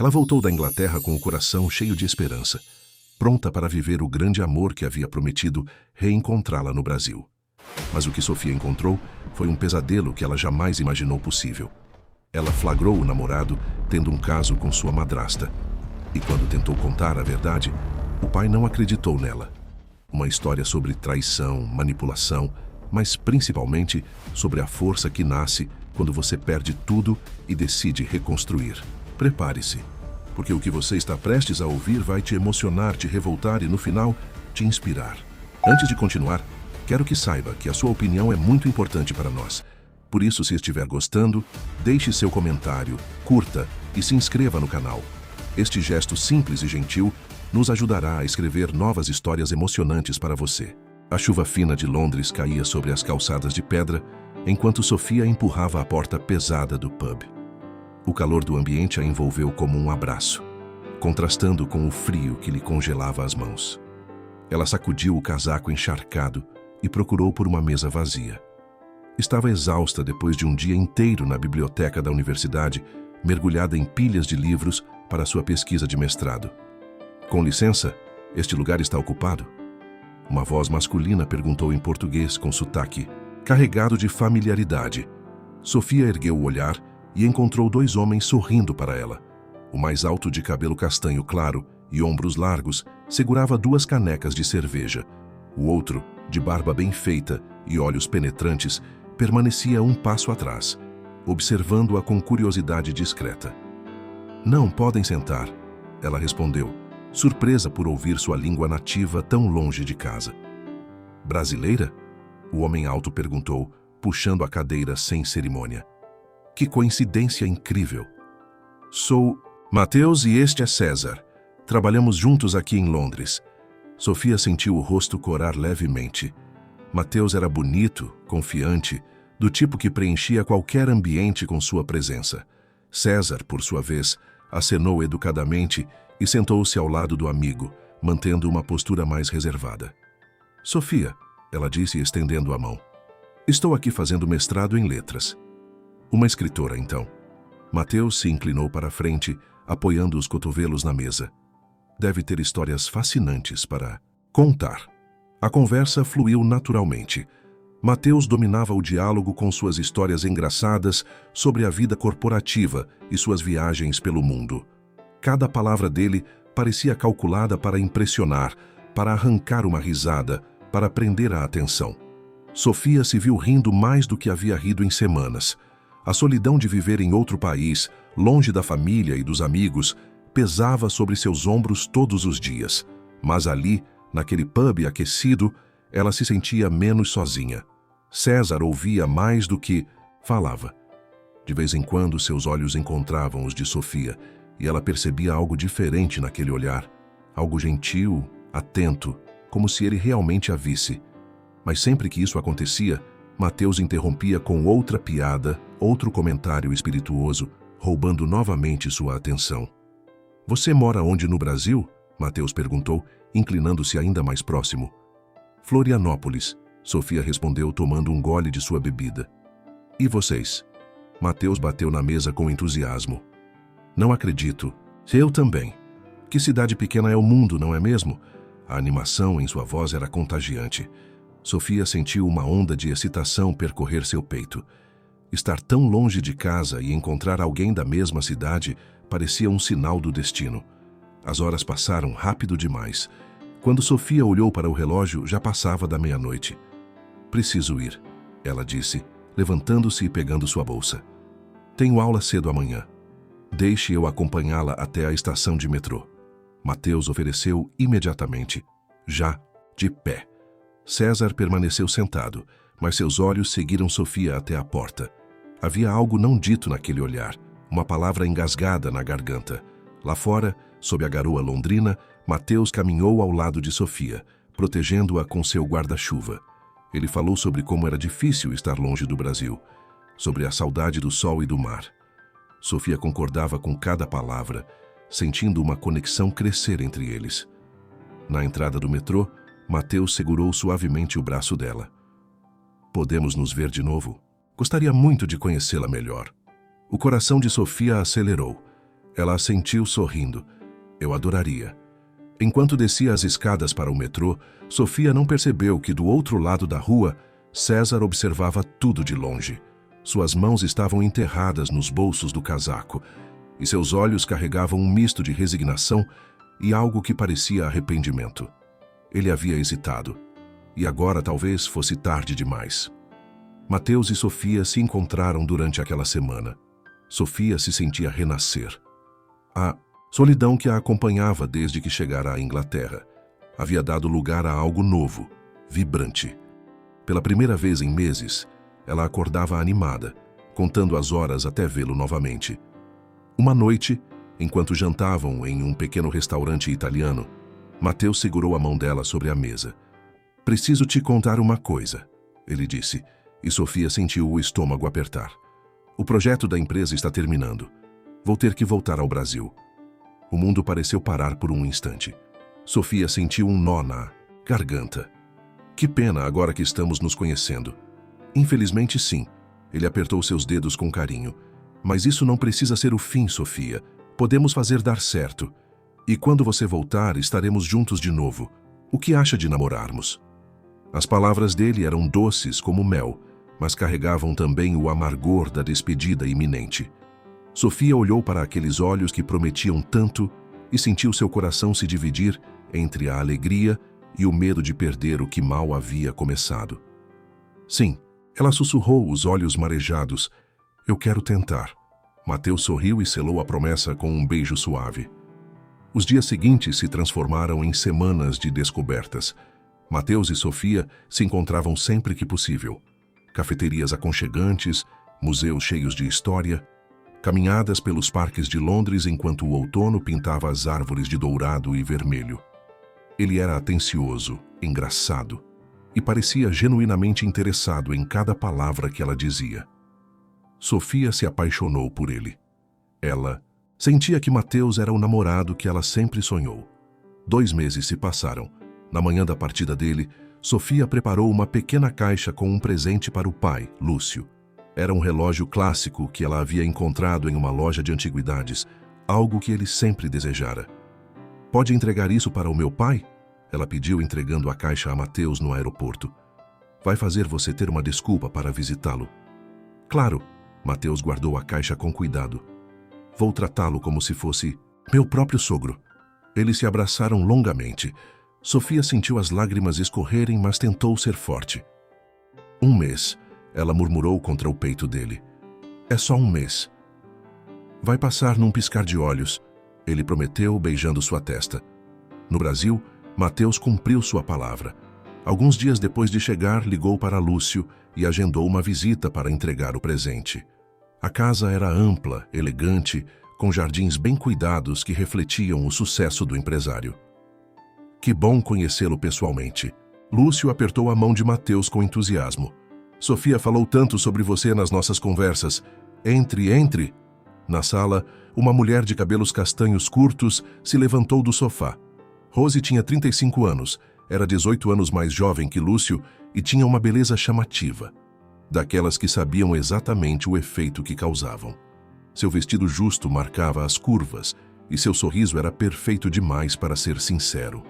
Ela voltou da Inglaterra com o coração cheio de esperança, pronta para viver o grande amor que havia prometido reencontrá-la no Brasil. Mas o que Sofia encontrou foi um pesadelo que ela jamais imaginou possível. Ela flagrou o namorado tendo um caso com sua madrasta. E quando tentou contar a verdade, o pai não acreditou nela. Uma história sobre traição, manipulação, mas principalmente sobre a força que nasce quando você perde tudo e decide reconstruir. Prepare-se, porque o que você está prestes a ouvir vai te emocionar, te revoltar e, no final, te inspirar. Antes de continuar, quero que saiba que a sua opinião é muito importante para nós. Por isso, se estiver gostando, deixe seu comentário, curta e se inscreva no canal. Este gesto simples e gentil nos ajudará a escrever novas histórias emocionantes para você. A chuva fina de Londres caía sobre as calçadas de pedra, enquanto Sofia empurrava a porta pesada do pub. O calor do ambiente a envolveu como um abraço, contrastando com o frio que lhe congelava as mãos. Ela sacudiu o casaco encharcado e procurou por uma mesa vazia. Estava exausta depois de um dia inteiro na biblioteca da universidade, mergulhada em pilhas de livros para sua pesquisa de mestrado. Com licença, este lugar está ocupado? Uma voz masculina perguntou em português com sotaque, carregado de familiaridade. Sofia ergueu o olhar e encontrou dois homens sorrindo para ela. O mais alto, de cabelo castanho claro e ombros largos, segurava duas canecas de cerveja. O outro, de barba bem feita e olhos penetrantes, permanecia um passo atrás, observando-a com curiosidade discreta. "Não, podem sentar", ela respondeu, surpresa por ouvir sua língua nativa tão longe de casa. "Brasileira?", o homem alto perguntou, puxando a cadeira sem cerimônia. "Que coincidência incrível! Sou Mateus e este é César. Trabalhamos juntos aqui em Londres." Sofia sentiu o rosto corar levemente. Mateus era bonito, confiante, do tipo que preenchia qualquer ambiente com sua presença. César, por sua vez, acenou educadamente e sentou-se ao lado do amigo, mantendo uma postura mais reservada. "Sofia", ela disse, estendendo a mão. "Estou aqui fazendo mestrado em letras." "Uma escritora, então." Mateus se inclinou para a frente, apoiando os cotovelos na mesa. "Deve ter histórias fascinantes para contar." A conversa fluiu naturalmente. Mateus dominava o diálogo com suas histórias engraçadas sobre a vida corporativa e suas viagens pelo mundo. Cada palavra dele parecia calculada para impressionar, para arrancar uma risada, para prender a atenção. Sofia se viu rindo mais do que havia rido em semanas. A solidão de viver em outro país, longe da família e dos amigos, pesava sobre seus ombros todos os dias. Mas ali, naquele pub aquecido, ela se sentia menos sozinha. César ouvia mais do que falava. De vez em quando, seus olhos encontravam os de Sofia, e ela percebia algo diferente naquele olhar, algo gentil, atento, como se ele realmente a visse. Mas sempre que isso acontecia, Mateus interrompia com outra piada, outro comentário espirituoso, roubando novamente sua atenção. "Você mora onde no Brasil?", Mateus perguntou, inclinando-se ainda mais próximo. "Florianópolis", Sofia respondeu, tomando um gole de sua bebida. "E vocês?", Mateus bateu na mesa com entusiasmo. "Não acredito. Eu também. Que cidade pequena é o mundo, não é mesmo?" A animação em sua voz era contagiante. Sofia sentiu uma onda de excitação percorrer seu peito. Estar tão longe de casa e encontrar alguém da mesma cidade parecia um sinal do destino. As horas passaram rápido demais. Quando Sofia olhou para o relógio, já passava da meia-noite. "Preciso ir", ela disse, levantando-se e pegando sua bolsa. "Tenho aula cedo amanhã. Deixe eu acompanhá-la até a estação de metrô." Mateus ofereceu imediatamente, já de pé. César permaneceu sentado, mas seus olhos seguiram Sofia até a porta. Havia algo não dito naquele olhar, uma palavra engasgada na garganta. Lá fora, sob a garoa londrina, Mateus caminhou ao lado de Sofia, protegendo-a com seu guarda-chuva. Ele falou sobre como era difícil estar longe do Brasil, sobre a saudade do sol e do mar. Sofia concordava com cada palavra, sentindo uma conexão crescer entre eles. Na entrada do metrô, Mateus segurou suavemente o braço dela. "Podemos nos ver de novo? Gostaria muito de conhecê-la melhor." O coração de Sofia acelerou. Ela assentiu sorrindo. Eu adoraria. Enquanto descia as escadas para o metrô, Sofia não percebeu que do outro lado da rua, César observava tudo de longe. Suas mãos estavam enterradas nos bolsos do casaco, e seus olhos carregavam um misto de resignação e algo que parecia arrependimento. Ele havia hesitado, e agora talvez fosse tarde demais. Mateus e Sofia se encontraram durante aquela semana. Sofia se sentia renascer. A solidão que a acompanhava desde que chegara à Inglaterra havia dado lugar a algo novo, vibrante. Pela primeira vez em meses, ela acordava animada, contando as horas até vê-lo novamente. Uma noite, enquanto jantavam em um pequeno restaurante italiano, Mateus segurou a mão dela sobre a mesa. "Preciso te contar uma coisa", ele disse, e Sofia sentiu o estômago apertar. "O projeto da empresa está terminando. Vou ter que voltar ao Brasil." O mundo pareceu parar por um instante. Sofia sentiu um nó na garganta. "Que pena agora que estamos nos conhecendo." "Infelizmente, sim." Ele apertou seus dedos com carinho. "Mas isso não precisa ser o fim, Sofia. Podemos fazer dar certo. E quando você voltar, estaremos juntos de novo. O que acha de namorarmos?" As palavras dele eram doces como mel, mas carregavam também o amargor da despedida iminente. Sofia olhou para aqueles olhos que prometiam tanto e sentiu seu coração se dividir entre a alegria e o medo de perder o que mal havia começado. "Sim," ela sussurrou, os olhos marejados. "Eu quero tentar." Mateus sorriu e selou a promessa com um beijo suave. Os dias seguintes se transformaram em semanas de descobertas. Mateus e Sofia se encontravam sempre que possível. Cafeterias aconchegantes, museus cheios de história, caminhadas pelos parques de Londres enquanto o outono pintava as árvores de dourado e vermelho. Ele era atencioso, engraçado, e parecia genuinamente interessado em cada palavra que ela dizia. Sofia se apaixonou por ele. Ela sentia que Mateus era o namorado que ela sempre sonhou. 2 meses se passaram. Na manhã da partida dele, Sofia preparou uma pequena caixa com um presente para o pai, Lúcio. Era um relógio clássico que ela havia encontrado em uma loja de antiguidades, algo que ele sempre desejara. "Pode entregar isso para o meu pai?" ela pediu, entregando a caixa a Mateus no aeroporto. "Vai fazer você ter uma desculpa para visitá-lo." "Claro." Mateus guardou a caixa com cuidado. "Vou tratá-lo como se fosse meu próprio sogro." Eles se abraçaram longamente. Sofia sentiu as lágrimas escorrerem, mas tentou ser forte. "1 mês," ela murmurou contra o peito dele. "É só 1 mês." "Vai passar num piscar de olhos," ele prometeu, beijando sua testa. No Brasil, Mateus cumpriu sua palavra. Alguns dias depois de chegar, ligou para Lúcio e agendou uma visita para entregar o presente. A casa era ampla, elegante, com jardins bem cuidados que refletiam o sucesso do empresário. "Que bom conhecê-lo pessoalmente." Lúcio apertou a mão de Mateus com entusiasmo. "Sofia falou tanto sobre você nas nossas conversas. Entre." Na sala, uma mulher de cabelos castanhos curtos se levantou do sofá. Rose tinha 35 anos, era 18 anos mais jovem que Lúcio e tinha uma beleza chamativa, daquelas que sabiam exatamente o efeito que causavam. Seu vestido justo marcava as curvas e seu sorriso era perfeito demais para ser sincero.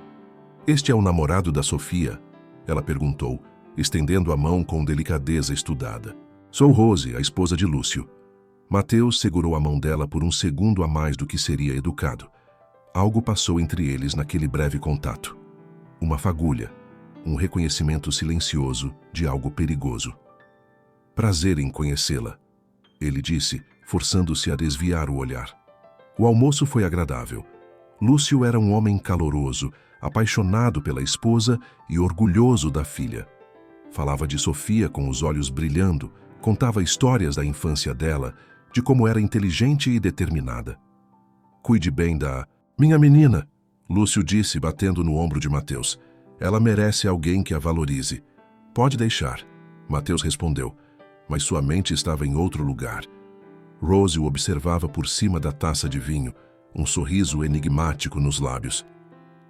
"Este é o namorado da Sofia?" ela perguntou, estendendo a mão com delicadeza estudada. "Sou Rose, a esposa de Lúcio." Mateus segurou a mão dela por um segundo a mais do que seria educado. Algo passou entre eles naquele breve contato. Uma fagulha, um reconhecimento silencioso de algo perigoso. "Prazer em conhecê-la," ele disse, forçando-se a desviar o olhar. O almoço foi agradável. Lúcio era um homem caloroso, apaixonado pela esposa e orgulhoso da filha. Falava de Sofia com os olhos brilhando, contava histórias da infância dela, de como era inteligente e determinada. "Cuide bem da minha menina," Lúcio disse, batendo no ombro de Mateus. "Ela merece alguém que a valorize." "Pode deixar," Mateus respondeu, mas sua mente estava em outro lugar. Rose o observava por cima da taça de vinho, um sorriso enigmático nos lábios.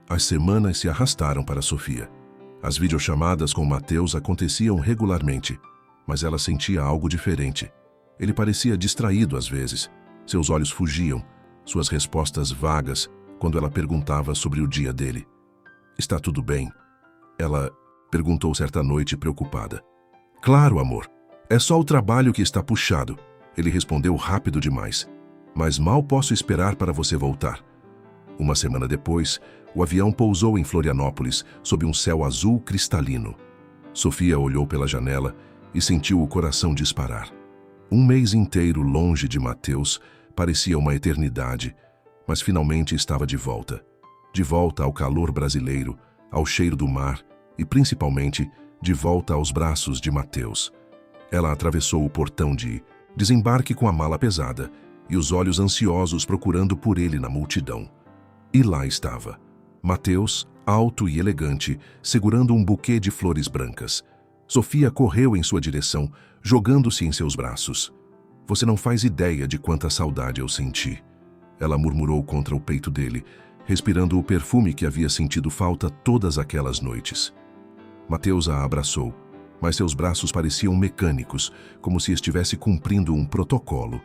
As semanas se arrastaram para Sofia. As videochamadas com Mateus aconteciam regularmente, mas ela sentia algo diferente. Ele parecia distraído às vezes. Seus olhos fugiam, suas respostas vagas quando ela perguntava sobre o dia dele. Está tudo bem? Ela perguntou certa noite preocupada. Claro, amor. É só o trabalho que está puxado. Ele respondeu rápido demais. Mas mal posso esperar para você voltar. Uma semana depois, o avião pousou em Florianópolis, sob um céu azul cristalino. Sofia olhou pela janela e sentiu o coração disparar. Um mês inteiro longe de Mateus parecia uma eternidade, mas finalmente estava de volta. De volta ao calor brasileiro, ao cheiro do mar e, principalmente, de volta aos braços de Mateus. Ela atravessou o portão de desembarque com a mala pesada e os olhos ansiosos procurando por ele na multidão. E lá estava, Mateus, alto e elegante, segurando um buquê de flores brancas. Sofia correu em sua direção, jogando-se em seus braços. Você não faz ideia de quanta saudade eu senti. Ela murmurou contra o peito dele, respirando o perfume que havia sentido falta todas aquelas noites. Mateus a abraçou, mas seus braços pareciam mecânicos, como se estivesse cumprindo um protocolo.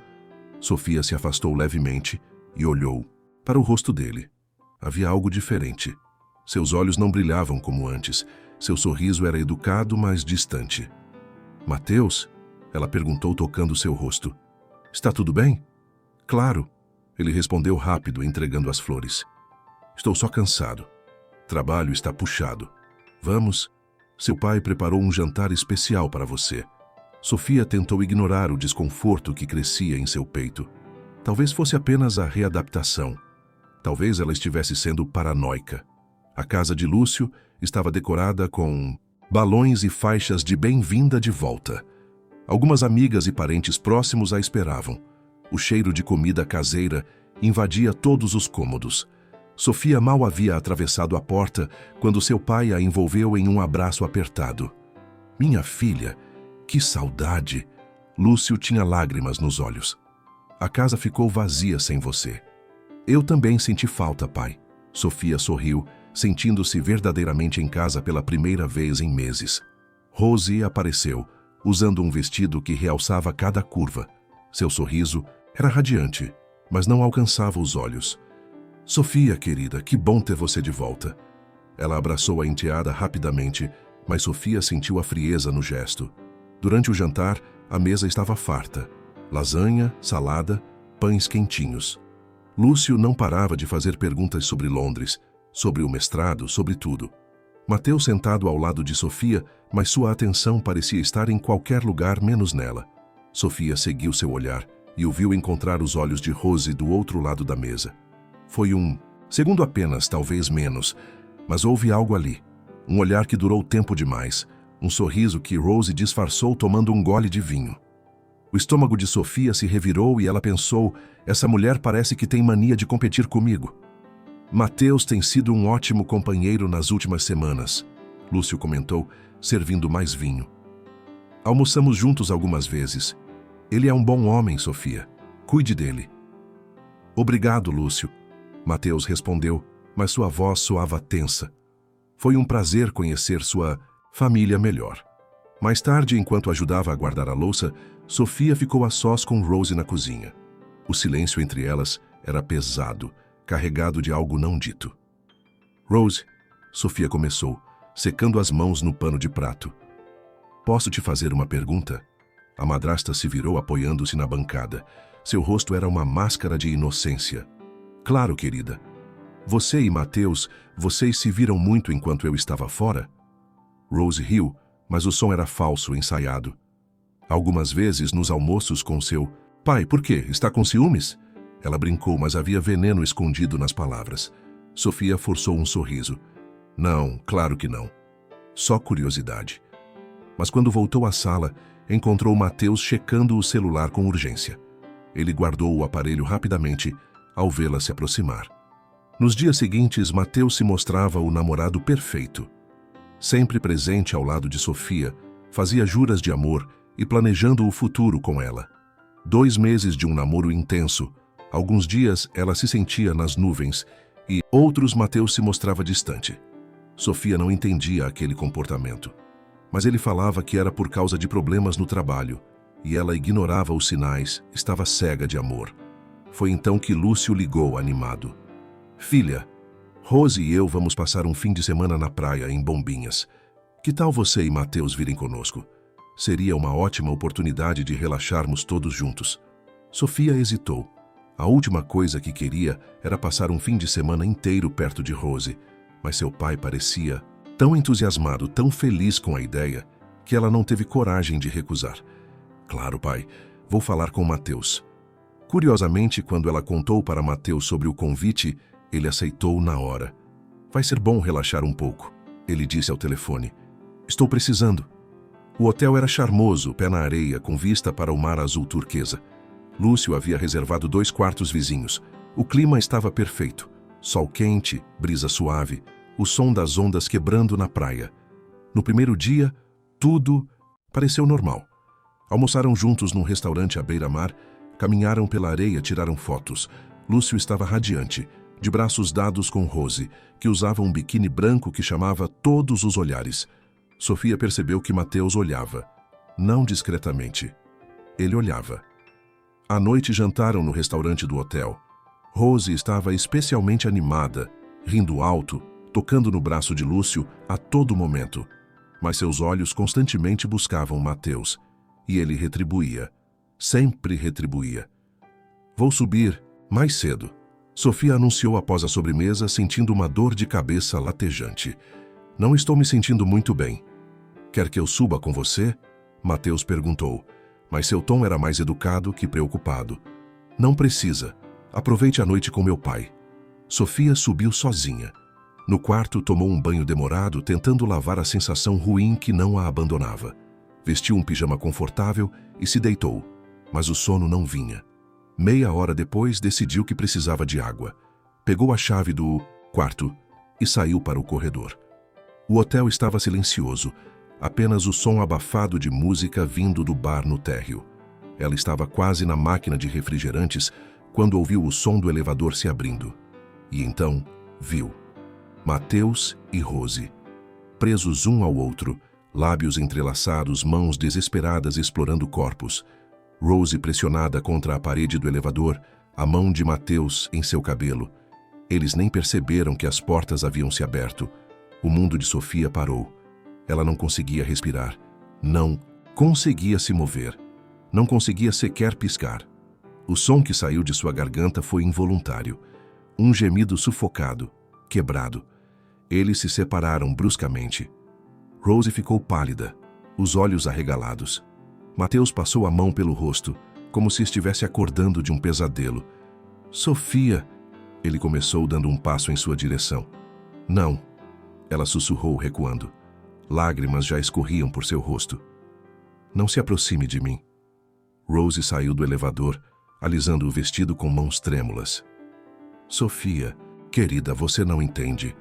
Sofia se afastou levemente e olhou para o rosto dele. Havia algo diferente. Seus olhos não brilhavam como antes. Seu sorriso era educado, mas distante. Mateus? Ela perguntou tocando seu rosto. Está tudo bem? Claro. Ele respondeu rápido, entregando as flores. Estou só cansado. Trabalho está puxado. Vamos? Seu pai preparou um jantar especial para você. Sofia tentou ignorar o desconforto que crescia em seu peito. Talvez fosse apenas a readaptação. Talvez ela estivesse sendo paranoica. A casa de Lúcio estava decorada com balões e faixas de bem-vinda de volta. Algumas amigas e parentes próximos a esperavam. O cheiro de comida caseira invadia todos os cômodos. Sofia mal havia atravessado a porta quando seu pai a envolveu em um abraço apertado. Minha filha, que saudade! Lúcio tinha lágrimas nos olhos. A casa ficou vazia sem você. Eu também senti falta, pai. Sofia sorriu, sentindo-se verdadeiramente em casa pela primeira vez em meses. Rose apareceu, usando um vestido que realçava cada curva. Seu sorriso era radiante, mas não alcançava os olhos. Sofia, querida, que bom ter você de volta. Ela abraçou a enteada rapidamente, mas Sofia sentiu a frieza no gesto. Durante o jantar, a mesa estava farta. Lasanha, salada, pães quentinhos. Lúcio não parava de fazer perguntas sobre Londres, sobre o mestrado, sobre tudo. Mateus sentado ao lado de Sofia, mas sua atenção parecia estar em qualquer lugar menos nela. Sofia seguiu seu olhar e o viu encontrar os olhos de Rose do outro lado da mesa. Foi um segundo apenas, talvez menos, mas houve algo ali. Um olhar que durou tempo demais, um sorriso que Rose disfarçou tomando um gole de vinho. O estômago de Sofia se revirou e ela pensou, essa mulher parece que tem mania de competir comigo. Mateus tem sido um ótimo companheiro nas últimas semanas, Lúcio comentou, servindo mais vinho. Almoçamos juntos algumas vezes. Ele é um bom homem, Sofia. Cuide dele. Obrigado, Lúcio. Mateus respondeu, mas sua voz soava tensa. Foi um prazer conhecer sua família melhor. Mais tarde, enquanto ajudava a guardar a louça, Sofia ficou a sós com Rose na cozinha. O silêncio entre elas era pesado, carregado de algo não dito. Rose, Sofia começou, secando as mãos no pano de prato. Posso te fazer uma pergunta? A madrasta se virou apoiando-se na bancada. Seu rosto era uma máscara de inocência. Claro, querida. Você e Mateus, vocês se viram muito enquanto eu estava fora? Rose riu, mas o som era falso, ensaiado. Algumas vezes nos almoços com seu pai, por quê? Está com ciúmes? Ela brincou, mas havia veneno escondido nas palavras. Sofia forçou um sorriso. Não, claro que não. Só curiosidade. Mas quando voltou à sala, encontrou Mateus checando o celular com urgência. Ele guardou o aparelho rapidamente ao vê-la se aproximar. Nos dias seguintes, Mateus se mostrava o namorado perfeito. Sempre presente ao lado de Sofia, fazia juras de amor e planejando o futuro com ela. 2 meses de um namoro intenso. Alguns dias ela se sentia nas nuvens e outros Mateus se mostrava distante. Sofia não entendia aquele comportamento. Mas ele falava que era por causa de problemas no trabalho e ela ignorava os sinais, estava cega de amor. Foi então que Lúcio ligou animado. Filha, Rose e eu vamos passar um fim de semana na praia em Bombinhas. Que tal você e Mateus virem conosco? Seria uma ótima oportunidade de relaxarmos todos juntos. Sofia hesitou. A última coisa que queria era passar um fim de semana inteiro perto de Rose, mas seu pai parecia tão entusiasmado, tão feliz com a ideia, que ela não teve coragem de recusar. Claro, pai, vou falar com Mateus. Curiosamente, quando ela contou para Mateus sobre o convite, ele aceitou na hora. Vai ser bom relaxar um pouco, ele disse ao telefone. Estou precisando. O hotel era charmoso, pé na areia, com vista para o mar azul turquesa. Lúcio havia reservado 2 quartos vizinhos. O clima estava perfeito. Sol quente, brisa suave, o som das ondas quebrando na praia. No primeiro dia, tudo pareceu normal. Almoçaram juntos num restaurante à beira-mar, caminharam pela areia, tiraram fotos. Lúcio estava radiante, de braços dados com Rose, que usava um biquíni branco que chamava todos os olhares. Sofia percebeu que Mateus olhava. Não discretamente. Ele olhava. À noite jantaram no restaurante do hotel. Rose estava especialmente animada, rindo alto, tocando no braço de Lúcio a todo momento. Mas seus olhos constantemente buscavam Mateus. E ele retribuía. Sempre retribuía. Vou subir mais cedo. Sofia anunciou após a sobremesa, sentindo uma dor de cabeça latejante. Não estou me sentindo muito bem. Quer que eu suba com você? Mateus perguntou, mas seu tom era mais educado que preocupado. Não precisa. Aproveite a noite com meu pai. Sofia subiu sozinha. No quarto, tomou um banho demorado, tentando lavar a sensação ruim que não a abandonava. Vestiu um pijama confortável e se deitou, mas o sono não vinha. Meia hora depois, decidiu que precisava de água. Pegou a chave do quarto e saiu para o corredor. O hotel estava silencioso, apenas o som abafado de música vindo do bar no térreo. Ela estava quase na máquina de refrigerantes quando ouviu o som do elevador se abrindo. E então, viu Mateus e Rose, presos um ao outro, lábios entrelaçados, mãos desesperadas explorando corpos. Rose pressionada contra a parede do elevador, a mão de Mateus em seu cabelo. Eles nem perceberam que as portas haviam se aberto. O mundo de Sofia parou. Ela não conseguia respirar. Não conseguia se mover. Não conseguia sequer piscar. O som que saiu de sua garganta foi involuntário. Um gemido sufocado, quebrado. Eles se separaram bruscamente. Rose ficou pálida, os olhos arregalados. Mateus passou a mão pelo rosto, como se estivesse acordando de um pesadelo. Sofia, ele começou dando um passo em sua direção. Não, ela sussurrou recuando. Lágrimas já escorriam por seu rosto. Não se aproxime de mim. Rose saiu do elevador, alisando o vestido com mãos trêmulas. Sofia, querida, você não entende.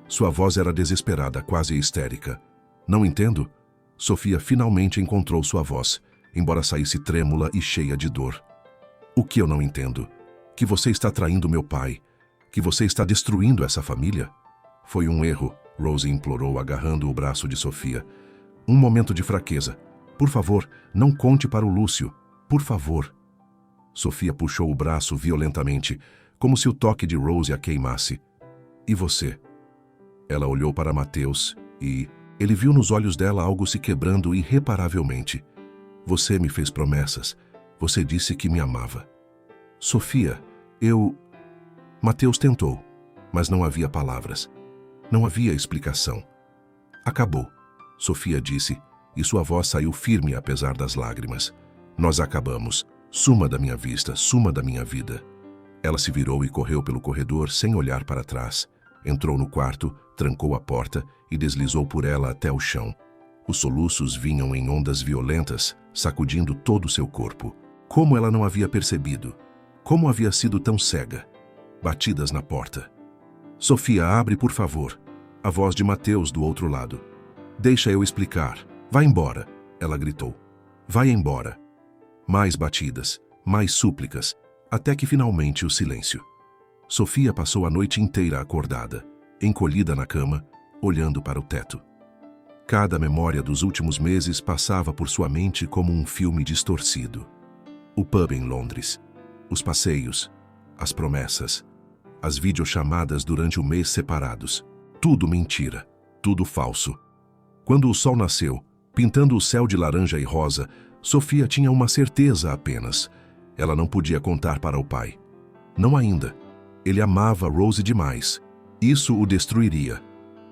Sua voz era desesperada, quase histérica. Não entendo? Sofia finalmente encontrou sua voz, embora saísse trêmula e cheia de dor. O que eu não entendo? Que você está traindo meu pai? Que você está destruindo essa família? Foi um erro, Rose implorou, agarrando o braço de Sofia. Um momento de fraqueza. Por favor, não conte para o Lúcio. Por favor. Sofia puxou o braço violentamente, como se o toque de Rose a queimasse. E você? Ela olhou para Mateus e ele viu nos olhos dela algo se quebrando irreparavelmente. Você me fez promessas. Você disse que me amava. Sofia, Mateus tentou, mas não havia palavras. Não havia explicação. Acabou, Sofia disse, e sua voz saiu firme apesar das lágrimas. Nós acabamos. Suma da minha vista, suma da minha vida. Ela se virou e correu pelo corredor sem olhar para trás. Entrou no quarto, trancou a porta e deslizou por ela até o chão. Os soluços vinham em ondas violentas, sacudindo todo o seu corpo. Como ela não havia percebido? Como havia sido tão cega? Batidas na porta. Sofia, abre, por favor. A voz de Mateus do outro lado. Deixa eu explicar. Vai embora, ela gritou. Vai embora. Mais batidas, mais súplicas, até que finalmente o silêncio. Sofia passou a noite inteira acordada, encolhida na cama, olhando para o teto. Cada memória dos últimos meses passava por sua mente como um filme distorcido. O pub em Londres, os passeios, as promessas, as videochamadas durante o mês separados. Tudo mentira, tudo falso. Quando o sol nasceu, pintando o céu de laranja e rosa, Sofia tinha uma certeza apenas. Ela não podia contar para o pai. Não ainda. Ele amava Rose demais. Isso o destruiria.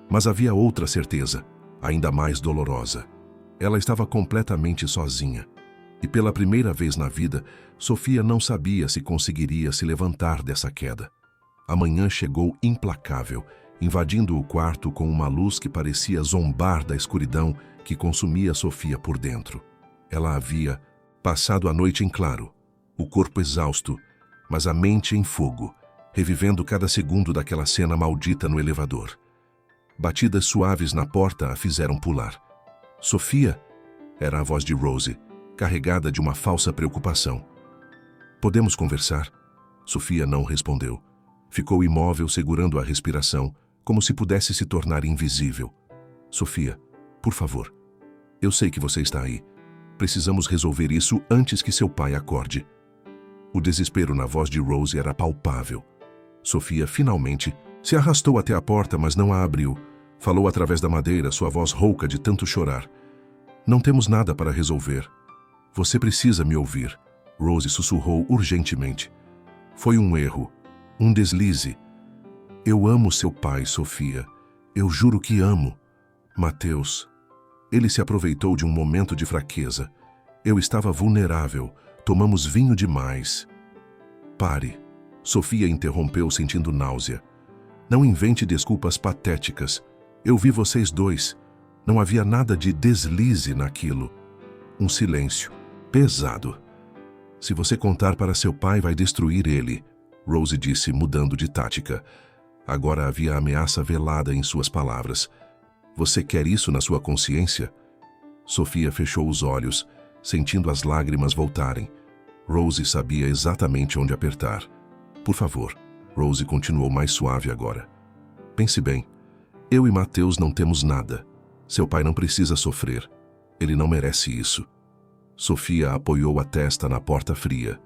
Mas havia outra certeza, ainda mais dolorosa. Ela estava completamente sozinha. E pela primeira vez na vida, Sofia não sabia se conseguiria se levantar dessa queda. A manhã chegou implacável, invadindo o quarto com uma luz que parecia zombar da escuridão que consumia Sofia por dentro. Ela havia passado a noite em claro, o corpo exausto, mas a mente em fogo, revivendo cada segundo daquela cena maldita no elevador. Batidas suaves na porta a fizeram pular. Sofia? Era a voz de Rose, carregada de uma falsa preocupação. Podemos conversar? Sofia não respondeu. Ficou imóvel, segurando a respiração, como se pudesse se tornar invisível. Sofia, por favor. Eu sei que você está aí. Precisamos resolver isso antes que seu pai acorde. O desespero na voz de Rose era palpável. Sofia finalmente se arrastou até a porta, mas não a abriu. Falou através da madeira, sua voz rouca de tanto chorar. Não temos nada para resolver. Você precisa me ouvir. Rose sussurrou urgentemente. Foi um erro, um deslize. Eu amo seu pai, Sofia. Eu juro que amo. Mateus. Ele se aproveitou de um momento de fraqueza. Eu estava vulnerável. Tomamos vinho demais. Pare. Sofia interrompeu, sentindo náusea. Não invente desculpas patéticas. Eu vi vocês dois. Não havia nada de deslize naquilo. Um silêncio. Pesado. Se você contar para seu pai, vai destruir ele, Rose disse, mudando de tática. Agora havia ameaça velada em suas palavras. Você quer isso na sua consciência? Sofia fechou os olhos, sentindo as lágrimas voltarem. Rose sabia exatamente onde apertar. Por favor, Rose continuou mais suave agora. Pense bem. Eu e Mateus não temos nada. Seu pai não precisa sofrer. Ele não merece isso. Sofia apoiou a testa na porta fria.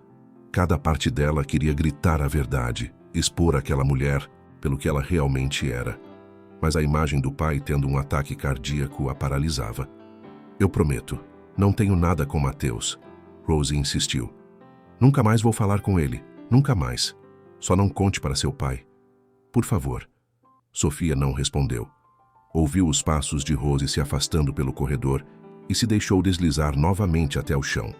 Cada parte dela queria gritar a verdade, expor aquela mulher pelo que ela realmente era. Mas a imagem do pai tendo um ataque cardíaco a paralisava. Eu prometo, não tenho nada com Mateus. Rose insistiu. Nunca mais vou falar com ele, nunca mais. Só não conte para seu pai. Por favor. Sofia não respondeu. Ouviu os passos de Rose se afastando pelo corredor e se deixou deslizar novamente até o chão.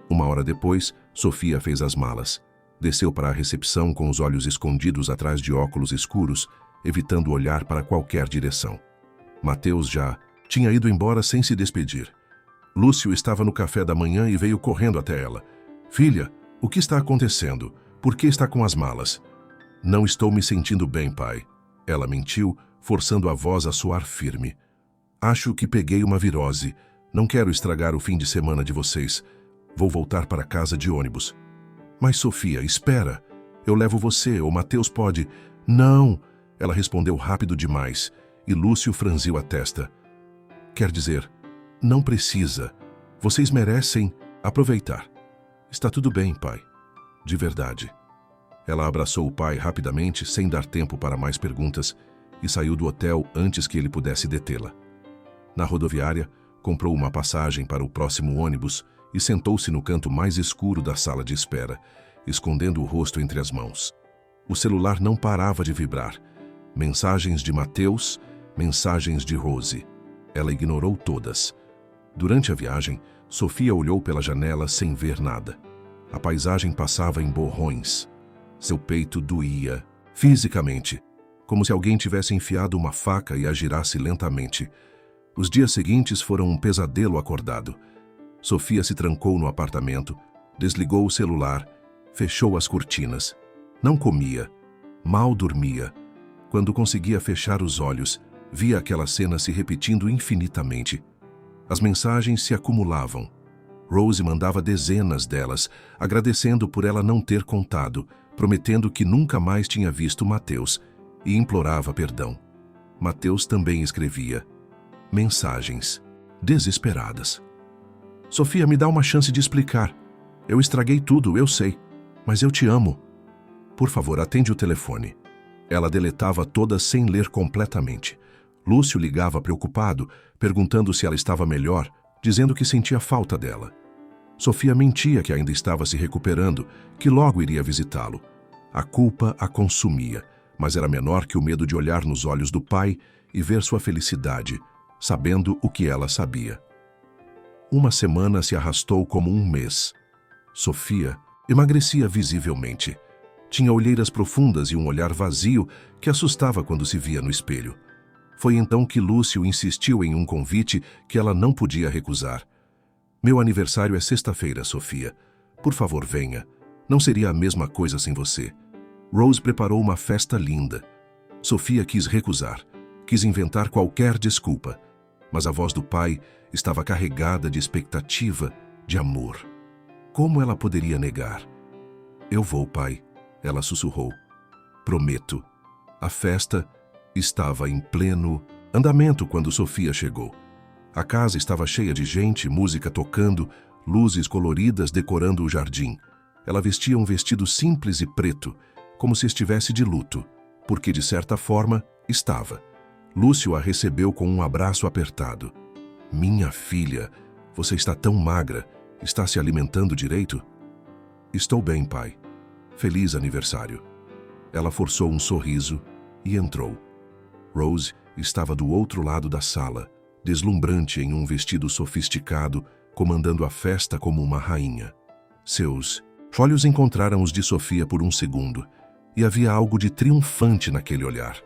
Uma hora depois, Sofia fez as malas. Desceu para a recepção com os olhos escondidos atrás de óculos escuros, evitando olhar para qualquer direção. Mateus já tinha ido embora sem se despedir. Lúcio estava no café da manhã e veio correndo até ela. Filha, o que está acontecendo? Por que está com as malas? Não estou me sentindo bem, pai. Ela mentiu, forçando a voz a soar firme. Acho que peguei uma virose. Não quero estragar o fim de semana de vocês. Vou voltar para casa de ônibus. Mas, Sofia, espera. Eu levo você, ou Mateus pode... Não! Ela respondeu rápido demais, e Lúcio franziu a testa. Quer dizer, não precisa. Vocês merecem aproveitar. Está tudo bem, pai. De verdade. Ela abraçou o pai rapidamente, sem dar tempo para mais perguntas, e saiu do hotel antes que ele pudesse detê-la. Na rodoviária, comprou uma passagem para o próximo ônibus e sentou-se no canto mais escuro da sala de espera, escondendo o rosto entre as mãos. O celular não parava de vibrar. Mensagens de Mateus, mensagens de Rose. Ela ignorou todas. Durante a viagem, Sofia olhou pela janela sem ver nada. A paisagem passava em borrões. Seu peito doía, fisicamente, como se alguém tivesse enfiado uma faca e a girasse lentamente. Os dias seguintes foram um pesadelo acordado. Sofia se trancou no apartamento, desligou o celular, fechou as cortinas. Não comia, mal dormia. Quando conseguia fechar os olhos, via aquela cena se repetindo infinitamente. As mensagens se acumulavam. Rose mandava dezenas delas, agradecendo por ela não ter contado, prometendo que nunca mais tinha visto Mateus, e implorava perdão. Mateus também escrevia mensagens desesperadas. Sofia, me dá uma chance de explicar. Eu estraguei tudo, eu sei, mas eu te amo. Por favor, atende o telefone. Ela deletava todas sem ler completamente. Lúcio ligava preocupado, perguntando se ela estava melhor, dizendo que sentia falta dela. Sofia mentia que ainda estava se recuperando, que logo iria visitá-lo. A culpa a consumia, mas era menor que o medo de olhar nos olhos do pai e ver sua felicidade, sabendo o que ela sabia. Uma semana se arrastou como um mês. Sofia emagrecia visivelmente. Tinha olheiras profundas e um olhar vazio que assustava quando se via no espelho. Foi então que Lúcio insistiu em um convite que ela não podia recusar. Meu aniversário é sexta-feira, Sofia. Por favor, venha. Não seria a mesma coisa sem você. Rose preparou uma festa linda. Sofia quis recusar, quis inventar qualquer desculpa, mas a voz do pai estava carregada de expectativa, de amor. Como ela poderia negar? Eu vou, pai, ela sussurrou. Prometo. A festa estava em pleno andamento quando Sofia chegou. A casa estava cheia de gente, música tocando, luzes coloridas decorando o jardim. Ela vestia um vestido simples e preto, como se estivesse de luto, porque de certa forma estava. Lúcio a recebeu com um abraço apertado. Minha filha, você está tão magra. Está se alimentando direito? Estou bem, pai. Feliz aniversário. Ela forçou um sorriso e entrou. Rose estava do outro lado da sala, deslumbrante em um vestido sofisticado, comandando a festa como uma rainha. Seus olhos encontraram os de Sofia por um segundo, e havia algo de triunfante naquele olhar.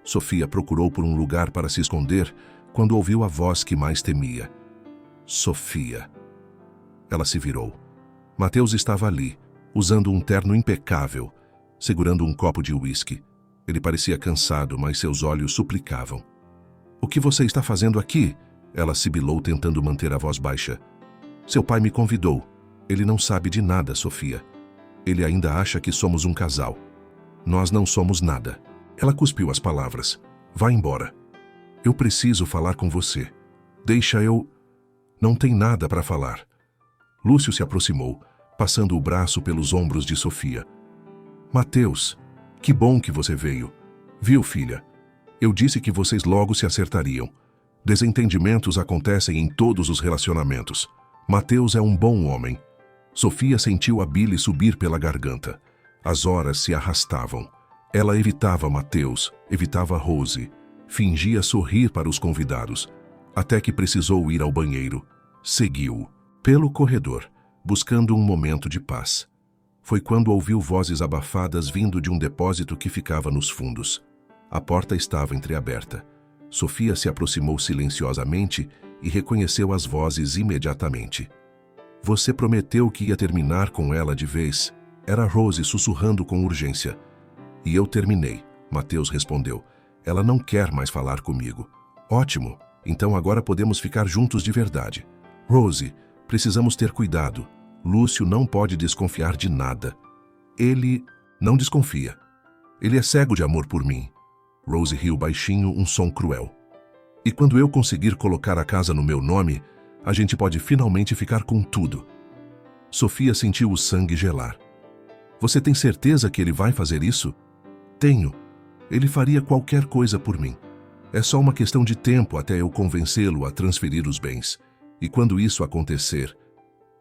Sofia procurou por um lugar para se esconder quando ouviu a voz que mais temia. Sofia. Ela se virou. Mateus estava ali, usando um terno impecável, segurando um copo de uísque. Ele parecia cansado, mas seus olhos suplicavam. O que você está fazendo aqui? Ela sibilou, tentando manter a voz baixa. Seu pai me convidou. Ele não sabe de nada, Sofia. Ele ainda acha que somos um casal. Nós não somos nada. Ela cuspiu as palavras. Vá embora. Eu preciso falar com você. Deixa eu... Não tem nada para falar. Lúcio se aproximou, passando o braço pelos ombros de Sofia. Mateus, que bom que você veio. Viu, filha? Eu disse que vocês logo se acertariam. Desentendimentos acontecem em todos os relacionamentos. Mateus é um bom homem. Sofia sentiu a bile subir pela garganta. As horas se arrastavam. Ela evitava Mateus, evitava Rose. Fingia sorrir para os convidados, até que precisou ir ao banheiro. Seguiu pelo corredor, buscando um momento de paz. Foi quando ouviu vozes abafadas vindo de um depósito que ficava nos fundos. A porta estava entreaberta. Sofia se aproximou silenciosamente e reconheceu as vozes imediatamente. Você prometeu que ia terminar com ela de vez. Era Rose sussurrando com urgência. E eu terminei, Mateus respondeu. Ela não quer mais falar comigo. Ótimo, então agora podemos ficar juntos de verdade. Rose, precisamos ter cuidado. Lúcio não pode desconfiar de nada. Ele não desconfia. Ele é cego de amor por mim. Rose riu baixinho, um som cruel. E quando eu conseguir colocar a casa no meu nome, a gente pode finalmente ficar com tudo. Sofia sentiu o sangue gelar. Você tem certeza que ele vai fazer isso? Tenho. Ele faria qualquer coisa por mim. É só uma questão de tempo até eu convencê-lo a transferir os bens. E quando isso acontecer...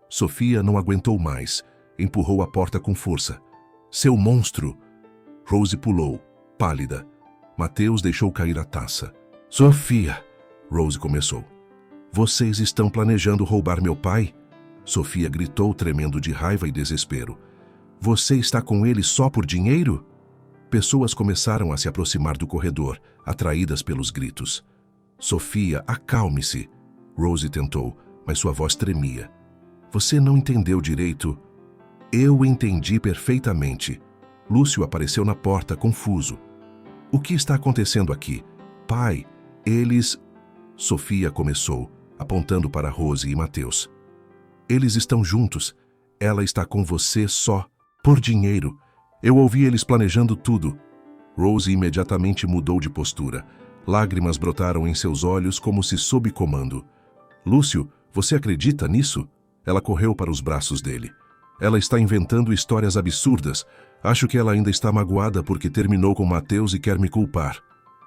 Sofia não aguentou mais. Empurrou a porta com força. Seu monstro! Rose pulou, pálida. Mateus deixou cair a taça. Sofia! Rose começou. Vocês estão planejando roubar meu pai? Sofia gritou, tremendo de raiva e desespero. Você está com ele só por dinheiro? Pessoas começaram a se aproximar do corredor, atraídas pelos gritos. Sofia, acalme-se. Rose tentou, mas sua voz tremia. Você não entendeu direito. Eu entendi perfeitamente. Lúcio apareceu na porta, confuso. O que está acontecendo aqui? Pai, eles... Sofia começou, apontando para Rose e Mateus. Eles estão juntos. Ela está com você só, por dinheiro. Eu ouvi eles planejando tudo. Rose imediatamente mudou de postura. Lágrimas brotaram em seus olhos como se sob comando. Lúcio, você acredita nisso? Ela correu para os braços dele. Ela está inventando histórias absurdas. Acho que ela ainda está magoada porque terminou com Mateus e quer me culpar.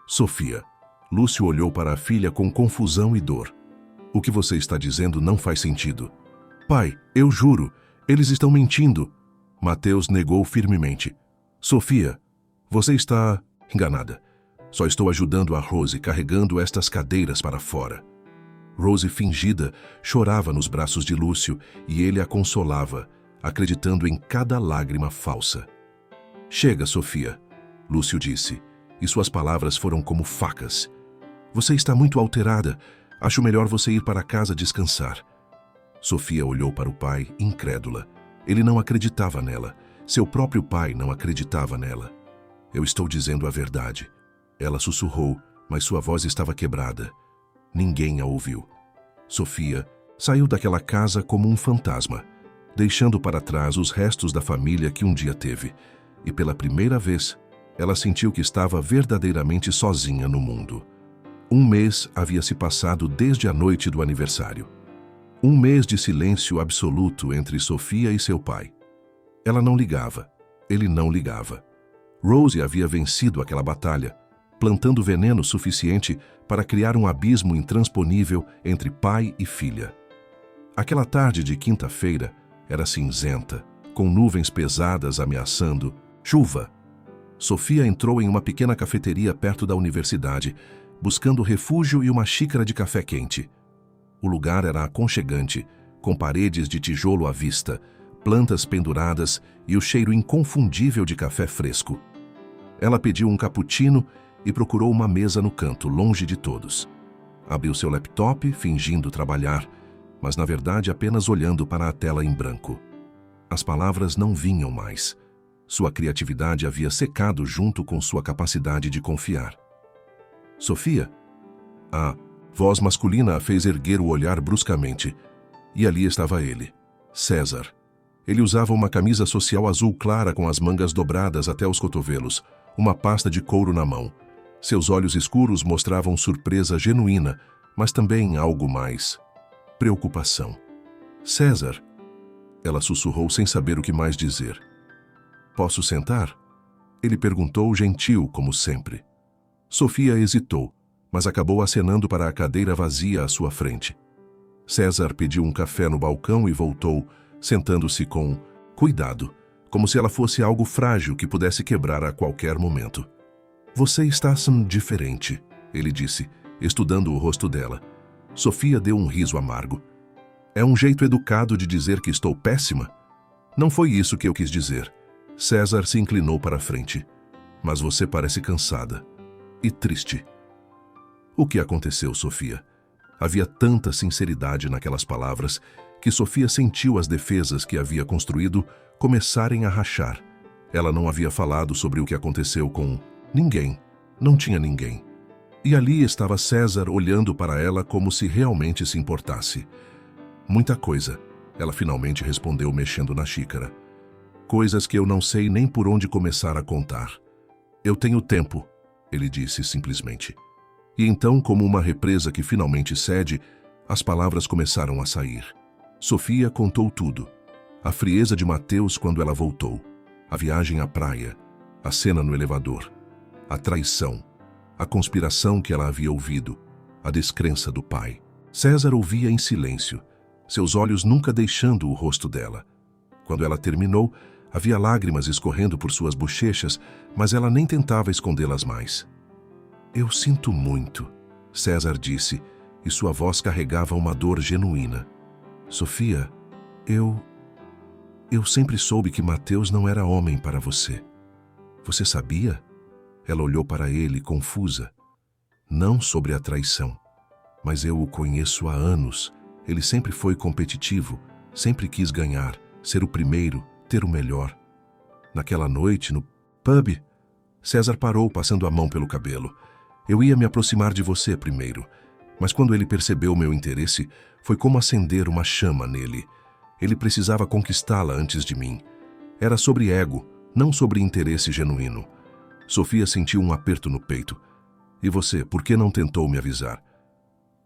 Sofia. Lúcio olhou para a filha com confusão e dor. O que você está dizendo não faz sentido. Pai, eu juro, eles estão mentindo. Mateus negou firmemente. Sofia, você está enganada. Só estou ajudando a Rose carregando estas cadeiras para fora. Rose, fingida, chorava nos braços de Lúcio e ele a consolava, acreditando em cada lágrima falsa. Chega, Sofia, Lúcio disse, e suas palavras foram como facas. Você está muito alterada. Acho melhor você ir para casa descansar. Sofia olhou para o pai, incrédula. Ele não acreditava nela. Seu próprio pai não acreditava nela. Eu estou dizendo a verdade. Ela sussurrou, mas sua voz estava quebrada. Ninguém a ouviu. Sofia saiu daquela casa como um fantasma, deixando para trás os restos da família que um dia teve. E pela primeira vez, ela sentiu que estava verdadeiramente sozinha no mundo. Um mês havia se passado desde a noite do aniversário. Um mês de silêncio absoluto entre Sofia e seu pai. Ela não ligava. Ele não ligava. Rose havia vencido aquela batalha, plantando veneno suficiente para criar um abismo intransponível entre pai e filha. Aquela tarde de quinta-feira era cinzenta, com nuvens pesadas ameaçando chuva. Sofia entrou em uma pequena cafeteria perto da universidade, buscando refúgio e uma xícara de café quente. O lugar era aconchegante, com paredes de tijolo à vista, plantas penduradas e o cheiro inconfundível de café fresco. Ela pediu um cappuccino e procurou uma mesa no canto, longe de todos. Abriu seu laptop, fingindo trabalhar, mas na verdade apenas olhando para a tela em branco. As palavras não vinham mais. Sua criatividade havia secado junto com sua capacidade de confiar. Sofia? A voz masculina a fez erguer o olhar bruscamente. E ali estava ele, César. Ele usava uma camisa social azul clara com as mangas dobradas até os cotovelos, uma pasta de couro na mão. Seus olhos escuros mostravam surpresa genuína, mas também algo mais. Preocupação. César? Ela sussurrou sem saber o que mais dizer. Posso sentar? Ele perguntou, gentil como sempre. Sofia hesitou, mas acabou acenando para a cadeira vazia à sua frente. César pediu um café no balcão e voltou, sentando-se com cuidado, como se ela fosse algo frágil que pudesse quebrar a qualquer momento. Você está diferente, ele disse, estudando o rosto dela. Sofia deu um riso amargo. É um jeito educado de dizer que estou péssima? Não foi isso que eu quis dizer. César se inclinou para a frente. Mas você parece cansada. E triste. O que aconteceu, Sofia? Havia tanta sinceridade naquelas palavras que Sofia sentiu as defesas que havia construído começarem a rachar. Ela não havia falado sobre o que aconteceu com ninguém. Não tinha ninguém. E ali estava César olhando para ela como se realmente se importasse. Muita coisa, ela finalmente respondeu mexendo na xícara. Coisas que eu não sei nem por onde começar a contar. Eu tenho tempo, ele disse simplesmente. E então, como uma represa que finalmente cede, as palavras começaram a sair. Sofia contou tudo. A frieza de Mateus quando ela voltou. A viagem à praia. A cena no elevador. A traição. A conspiração que ela havia ouvido. A descrença do pai. César ouvia em silêncio, seus olhos nunca deixando o rosto dela. Quando ela terminou, havia lágrimas escorrendo por suas bochechas, mas ela nem tentava escondê-las mais. Eu sinto muito, César disse, e sua voz carregava uma dor genuína. Sofia, eu sempre soube que Mateus não era homem para você. Você sabia? Ela olhou para ele, confusa. Não sobre a traição, mas eu o conheço há anos. Ele sempre foi competitivo, sempre quis ganhar, ser o primeiro, ter o melhor. Naquela noite, no pub, César parou, passando a mão pelo cabelo. Eu ia me aproximar de você primeiro, mas quando ele percebeu meu interesse, foi como acender uma chama nele. Ele precisava conquistá-la antes de mim. Era sobre ego, não sobre interesse genuíno. Sofia sentiu um aperto no peito. E você, por que não tentou me avisar?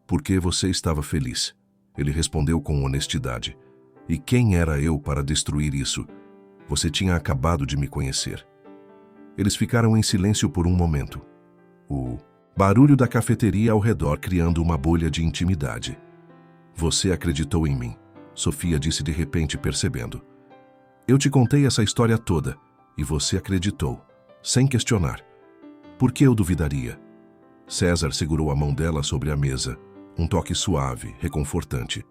Porque você estava feliz. Ele respondeu com honestidade. E quem era eu para destruir isso? Você tinha acabado de me conhecer. Eles ficaram em silêncio por um momento. O barulho da cafeteria ao redor criando uma bolha de intimidade. Você acreditou em mim, Sofia disse de repente, percebendo. Eu te contei essa história toda e você acreditou, sem questionar. Por que eu duvidaria? César segurou a mão dela sobre a mesa, um toque suave, reconfortante.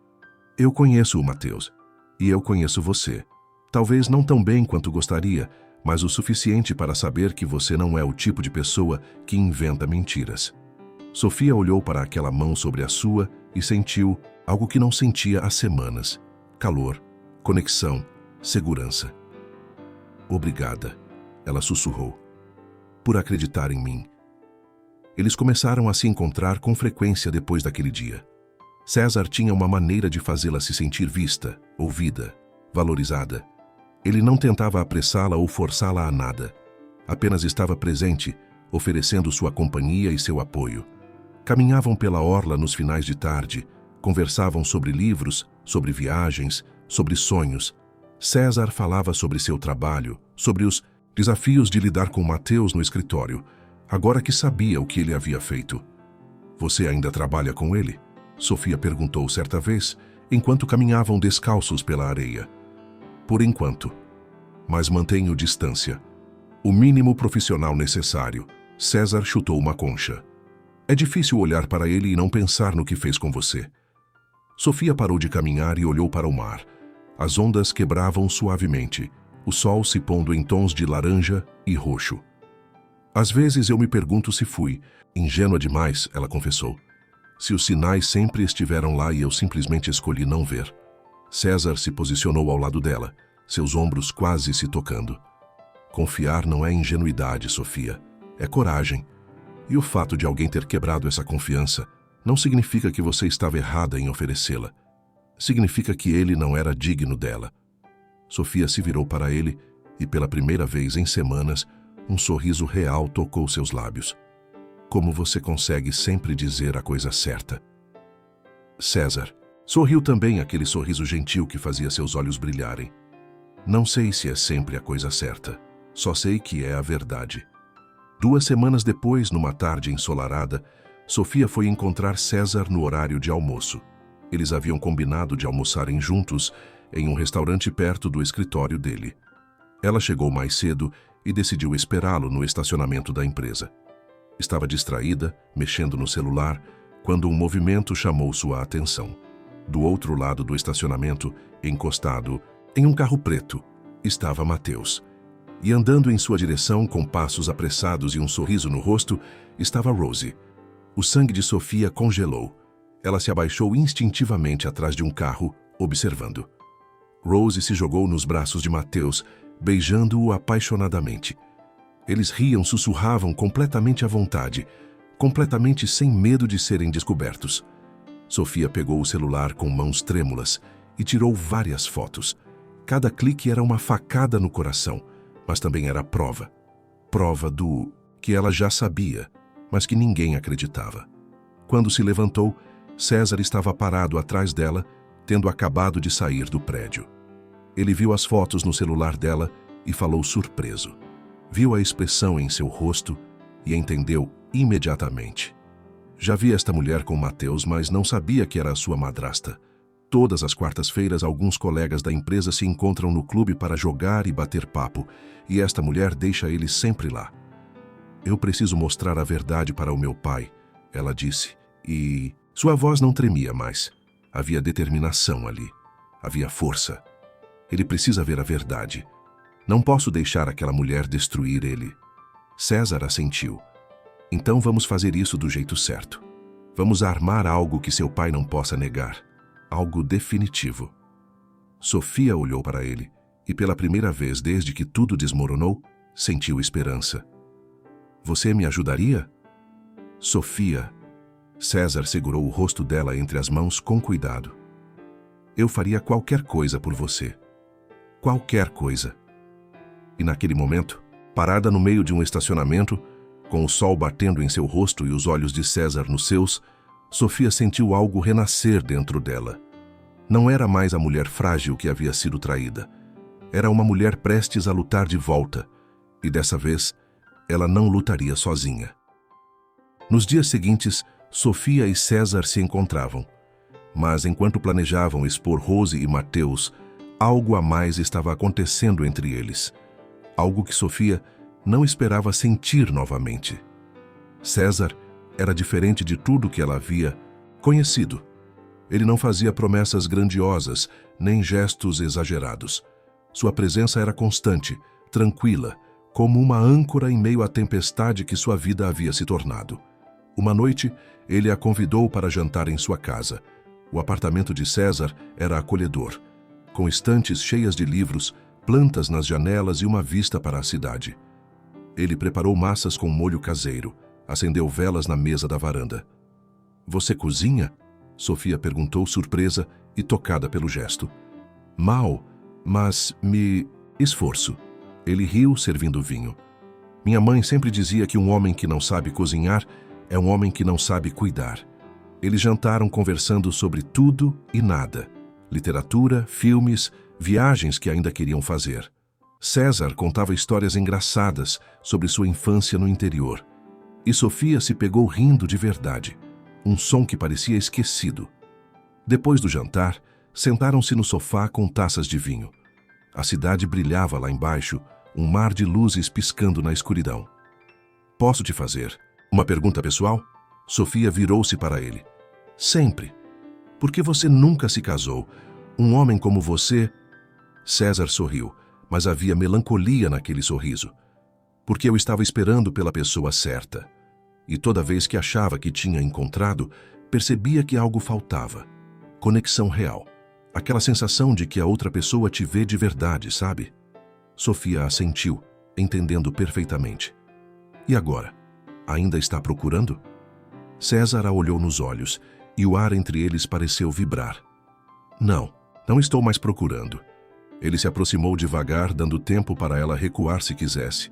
Eu conheço o Mateus, e eu conheço você. Talvez não tão bem quanto gostaria, mas o suficiente para saber que você não é o tipo de pessoa que inventa mentiras. Sofia olhou para aquela mão sobre a sua e sentiu algo que não sentia há semanas. Calor, conexão, segurança. Obrigada, ela sussurrou, por acreditar em mim. Eles começaram a se encontrar com frequência depois daquele dia. César tinha uma maneira de fazê-la se sentir vista, ouvida, valorizada. Ele não tentava apressá-la ou forçá-la a nada. Apenas estava presente, oferecendo sua companhia e seu apoio. Caminhavam pela orla nos finais de tarde, conversavam sobre livros, sobre viagens, sobre sonhos. César falava sobre seu trabalho, sobre os desafios de lidar com Mateus no escritório, agora que sabia o que ele havia feito. Você ainda trabalha com ele? Sofia perguntou certa vez, enquanto caminhavam descalços pela areia. Por enquanto. Mas mantenho distância. O mínimo profissional necessário. César chutou uma concha. É difícil olhar para ele e não pensar no que fez com você. Sofia parou de caminhar e olhou para o mar. As ondas quebravam suavemente, o sol se pondo em tons de laranja e roxo. Às vezes eu me pergunto se fui ingênua demais, ela confessou. Se os sinais sempre estiveram lá e eu simplesmente escolhi não ver. César se posicionou ao lado dela, seus ombros quase se tocando. Confiar não é ingenuidade, Sofia. É coragem. E o fato de alguém ter quebrado essa confiança não significa que você estava errada em oferecê-la. Significa que ele não era digno dela. Sofia se virou para ele e, pela primeira vez em semanas, um sorriso real tocou seus lábios. Como você consegue sempre dizer a coisa certa? César sorriu também, aquele sorriso gentil que fazia seus olhos brilharem. Não sei se é sempre a coisa certa, só sei que é a verdade. 2 semanas depois, numa tarde ensolarada, Sofia foi encontrar César no horário de almoço. Eles haviam combinado de almoçarem juntos em um restaurante perto do escritório dele. Ela chegou mais cedo e decidiu esperá-lo no estacionamento da empresa. Estava distraída, mexendo no celular, quando um movimento chamou sua atenção. Do outro lado do estacionamento, encostado em um carro preto, estava Mateus. E andando em sua direção com passos apressados e um sorriso no rosto, estava Rose. O sangue de Sofia congelou. Ela se abaixou instintivamente atrás de um carro, observando. Rose se jogou nos braços de Mateus, beijando-o apaixonadamente. Eles riam, sussurravam completamente à vontade, completamente sem medo de serem descobertos. Sofia pegou o celular com mãos trêmulas e tirou várias fotos. Cada clique era uma facada no coração, mas também era prova. Prova do que ela já sabia, mas que ninguém acreditava. Quando se levantou, César estava parado atrás dela, tendo acabado de sair do prédio. Ele viu as fotos no celular dela e falou surpreso. Viu a expressão em seu rosto e entendeu imediatamente. Já vi esta mulher com Mateus, mas não sabia que era a sua madrasta. Todas as quartas-feiras, alguns colegas da empresa se encontram no clube para jogar e bater papo, e esta mulher deixa ele sempre lá. Eu preciso mostrar a verdade para o meu pai, ela disse, e sua voz não tremia mais. Havia determinação ali. Havia força. Ele precisa ver a verdade. Não posso deixar aquela mulher destruir ele. César assentiu. Então vamos fazer isso do jeito certo. Vamos armar algo que seu pai não possa negar. Algo definitivo. Sofia olhou para ele e, pela primeira vez desde que tudo desmoronou, sentiu esperança. Você me ajudaria? Sofia. César segurou o rosto dela entre as mãos com cuidado. Eu faria qualquer coisa por você. Qualquer coisa. E naquele momento, parada no meio de um estacionamento, com o sol batendo em seu rosto e os olhos de César nos seus, Sofia sentiu algo renascer dentro dela. Não era mais a mulher frágil que havia sido traída. Era uma mulher prestes a lutar de volta, e dessa vez ela não lutaria sozinha. Nos dias seguintes, Sofia e César se encontravam. Mas enquanto planejavam expor Rose e Mateus, algo a mais estava acontecendo entre eles. Algo que Sofia não esperava sentir novamente. César era diferente de tudo que ela havia conhecido. Ele não fazia promessas grandiosas, nem gestos exagerados. Sua presença era constante, tranquila, como uma âncora em meio à tempestade que sua vida havia se tornado. Uma noite, ele a convidou para jantar em sua casa. O apartamento de César era acolhedor, com estantes cheias de livros, plantas nas janelas e uma vista para a cidade. Ele preparou massas com molho caseiro, acendeu velas na mesa da varanda. "Você cozinha?" Sofia perguntou, surpresa e tocada pelo gesto. "Mal, mas me esforço." Ele riu, servindo vinho. "Minha mãe sempre dizia que um homem que não sabe cozinhar é um homem que não sabe cuidar." Eles jantaram conversando sobre tudo e nada. Literatura, filmes, viagens que ainda queriam fazer. César contava histórias engraçadas sobre sua infância no interior. E Sofia se pegou rindo de verdade. Um som que parecia esquecido. Depois do jantar, sentaram-se no sofá com taças de vinho. A cidade brilhava lá embaixo, um mar de luzes piscando na escuridão. "Posso te fazer uma pergunta pessoal?" Sofia virou-se para ele. "Sempre. Por que você nunca se casou? Um homem como você..." César sorriu, mas havia melancolia naquele sorriso. "Porque eu estava esperando pela pessoa certa. E toda vez que achava que tinha encontrado, percebia que algo faltava. Conexão real. Aquela sensação de que a outra pessoa te vê de verdade, sabe?" Sofia assentiu, entendendo perfeitamente. "E agora? Ainda está procurando?" César a olhou nos olhos, e o ar entre eles pareceu vibrar. Não estou mais procurando." Ele se aproximou devagar, dando tempo para ela recuar se quisesse.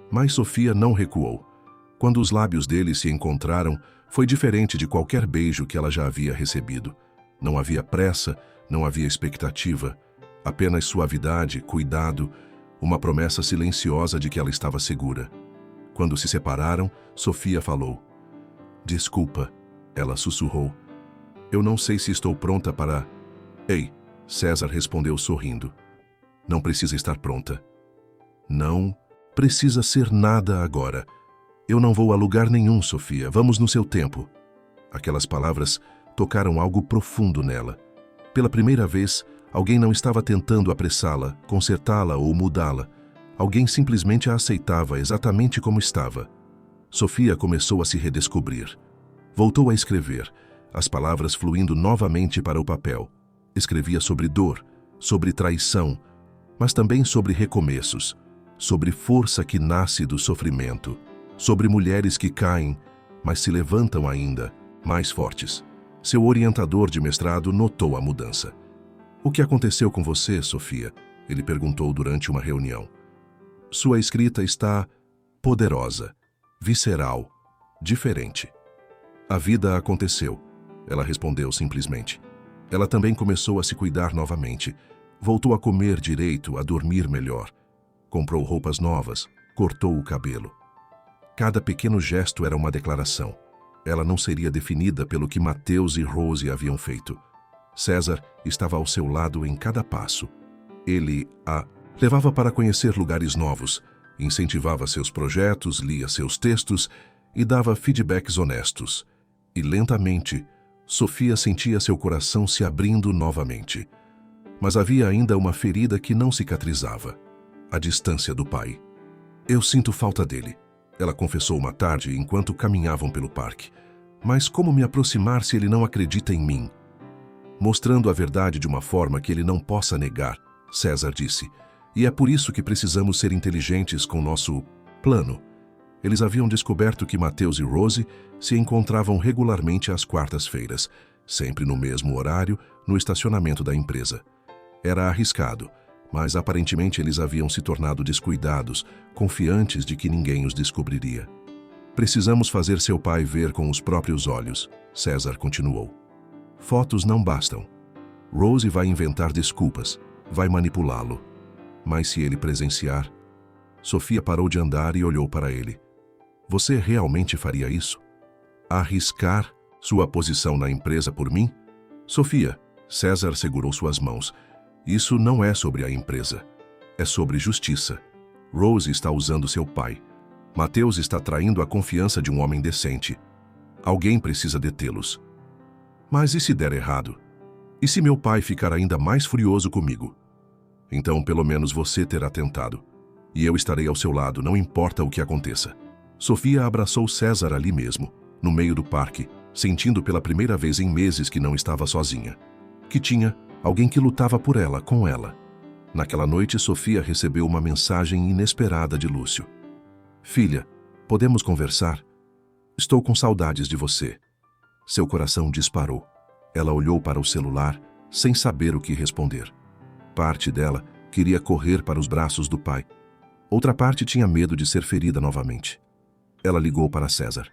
Mas Sofia não recuou. Quando os lábios dele se encontraram, foi diferente de qualquer beijo que ela já havia recebido. Não havia pressa, não havia expectativa. Apenas suavidade, cuidado, uma promessa silenciosa de que ela estava segura. Quando se separaram, Sofia falou. "Desculpa", ela sussurrou. "Eu não sei se estou pronta para..." "Ei", César respondeu sorrindo. "Não precisa estar pronta." "Não precisa ser nada agora. Eu não vou a lugar nenhum, Sofia. Vamos no seu tempo." Aquelas palavras tocaram algo profundo nela. Pela primeira vez, alguém não estava tentando apressá-la, consertá-la ou mudá-la. Alguém simplesmente a aceitava exatamente como estava. Sofia começou a se redescobrir. Voltou a escrever, as palavras fluindo novamente para o papel. Escrevia sobre dor, sobre traição, mas também sobre recomeços, sobre força que nasce do sofrimento, sobre mulheres que caem, mas se levantam ainda, mais fortes. Seu orientador de mestrado notou a mudança. "O que aconteceu com você, Sofia?" ele perguntou durante uma reunião. "Sua escrita está poderosa, visceral, diferente." "A vida aconteceu", ela respondeu simplesmente. Ela também começou a se cuidar novamente. Voltou a comer direito, a dormir melhor. Comprou roupas novas, cortou o cabelo. Cada pequeno gesto era uma declaração. Ela não seria definida pelo que Mateus e Rose haviam feito. César estava ao seu lado em cada passo. Ele a levava para conhecer lugares novos, incentivava seus projetos, lia seus textos e dava feedbacks honestos. E lentamente, Sofia sentia seu coração se abrindo novamente. Mas havia ainda uma ferida que não cicatrizava: a distância do pai. "Eu sinto falta dele", ela confessou uma tarde enquanto caminhavam pelo parque. "Mas como me aproximar se ele não acredita em mim?" "Mostrando a verdade de uma forma que ele não possa negar", César disse. "E é por isso que precisamos ser inteligentes com nosso plano." Eles haviam descoberto que Mateus e Rose se encontravam regularmente às quartas-feiras, sempre no mesmo horário, no estacionamento da empresa. Era arriscado, mas aparentemente eles haviam se tornado descuidados, confiantes de que ninguém os descobriria. "Precisamos fazer seu pai ver com os próprios olhos", César continuou. "Fotos não bastam." Rose vai inventar desculpas, vai manipulá-lo. Mas se ele presenciar... Sofia parou de andar e olhou para ele. Você realmente faria isso? Arriscar sua posição na empresa por mim? Sofia, César segurou suas mãos. Isso não é sobre a empresa. É sobre justiça. Rose está usando seu pai. Mateus está traindo a confiança de um homem decente. Alguém precisa detê-los. Mas e se der errado? E se meu pai ficar ainda mais furioso comigo? Então, pelo menos você terá tentado. E eu estarei ao seu lado, não importa o que aconteça. Sofia abraçou César ali mesmo, no meio do parque, sentindo pela primeira vez em meses que não estava sozinha. Que tinha alguém que lutava por ela, com ela. Naquela noite, Sofia recebeu uma mensagem inesperada de Lúcio. Filha, podemos conversar? Estou com saudades de você. Seu coração disparou. Ela olhou para o celular, sem saber o que responder. Parte dela queria correr para os braços do pai. Outra parte tinha medo de ser ferida novamente. Ela ligou para César.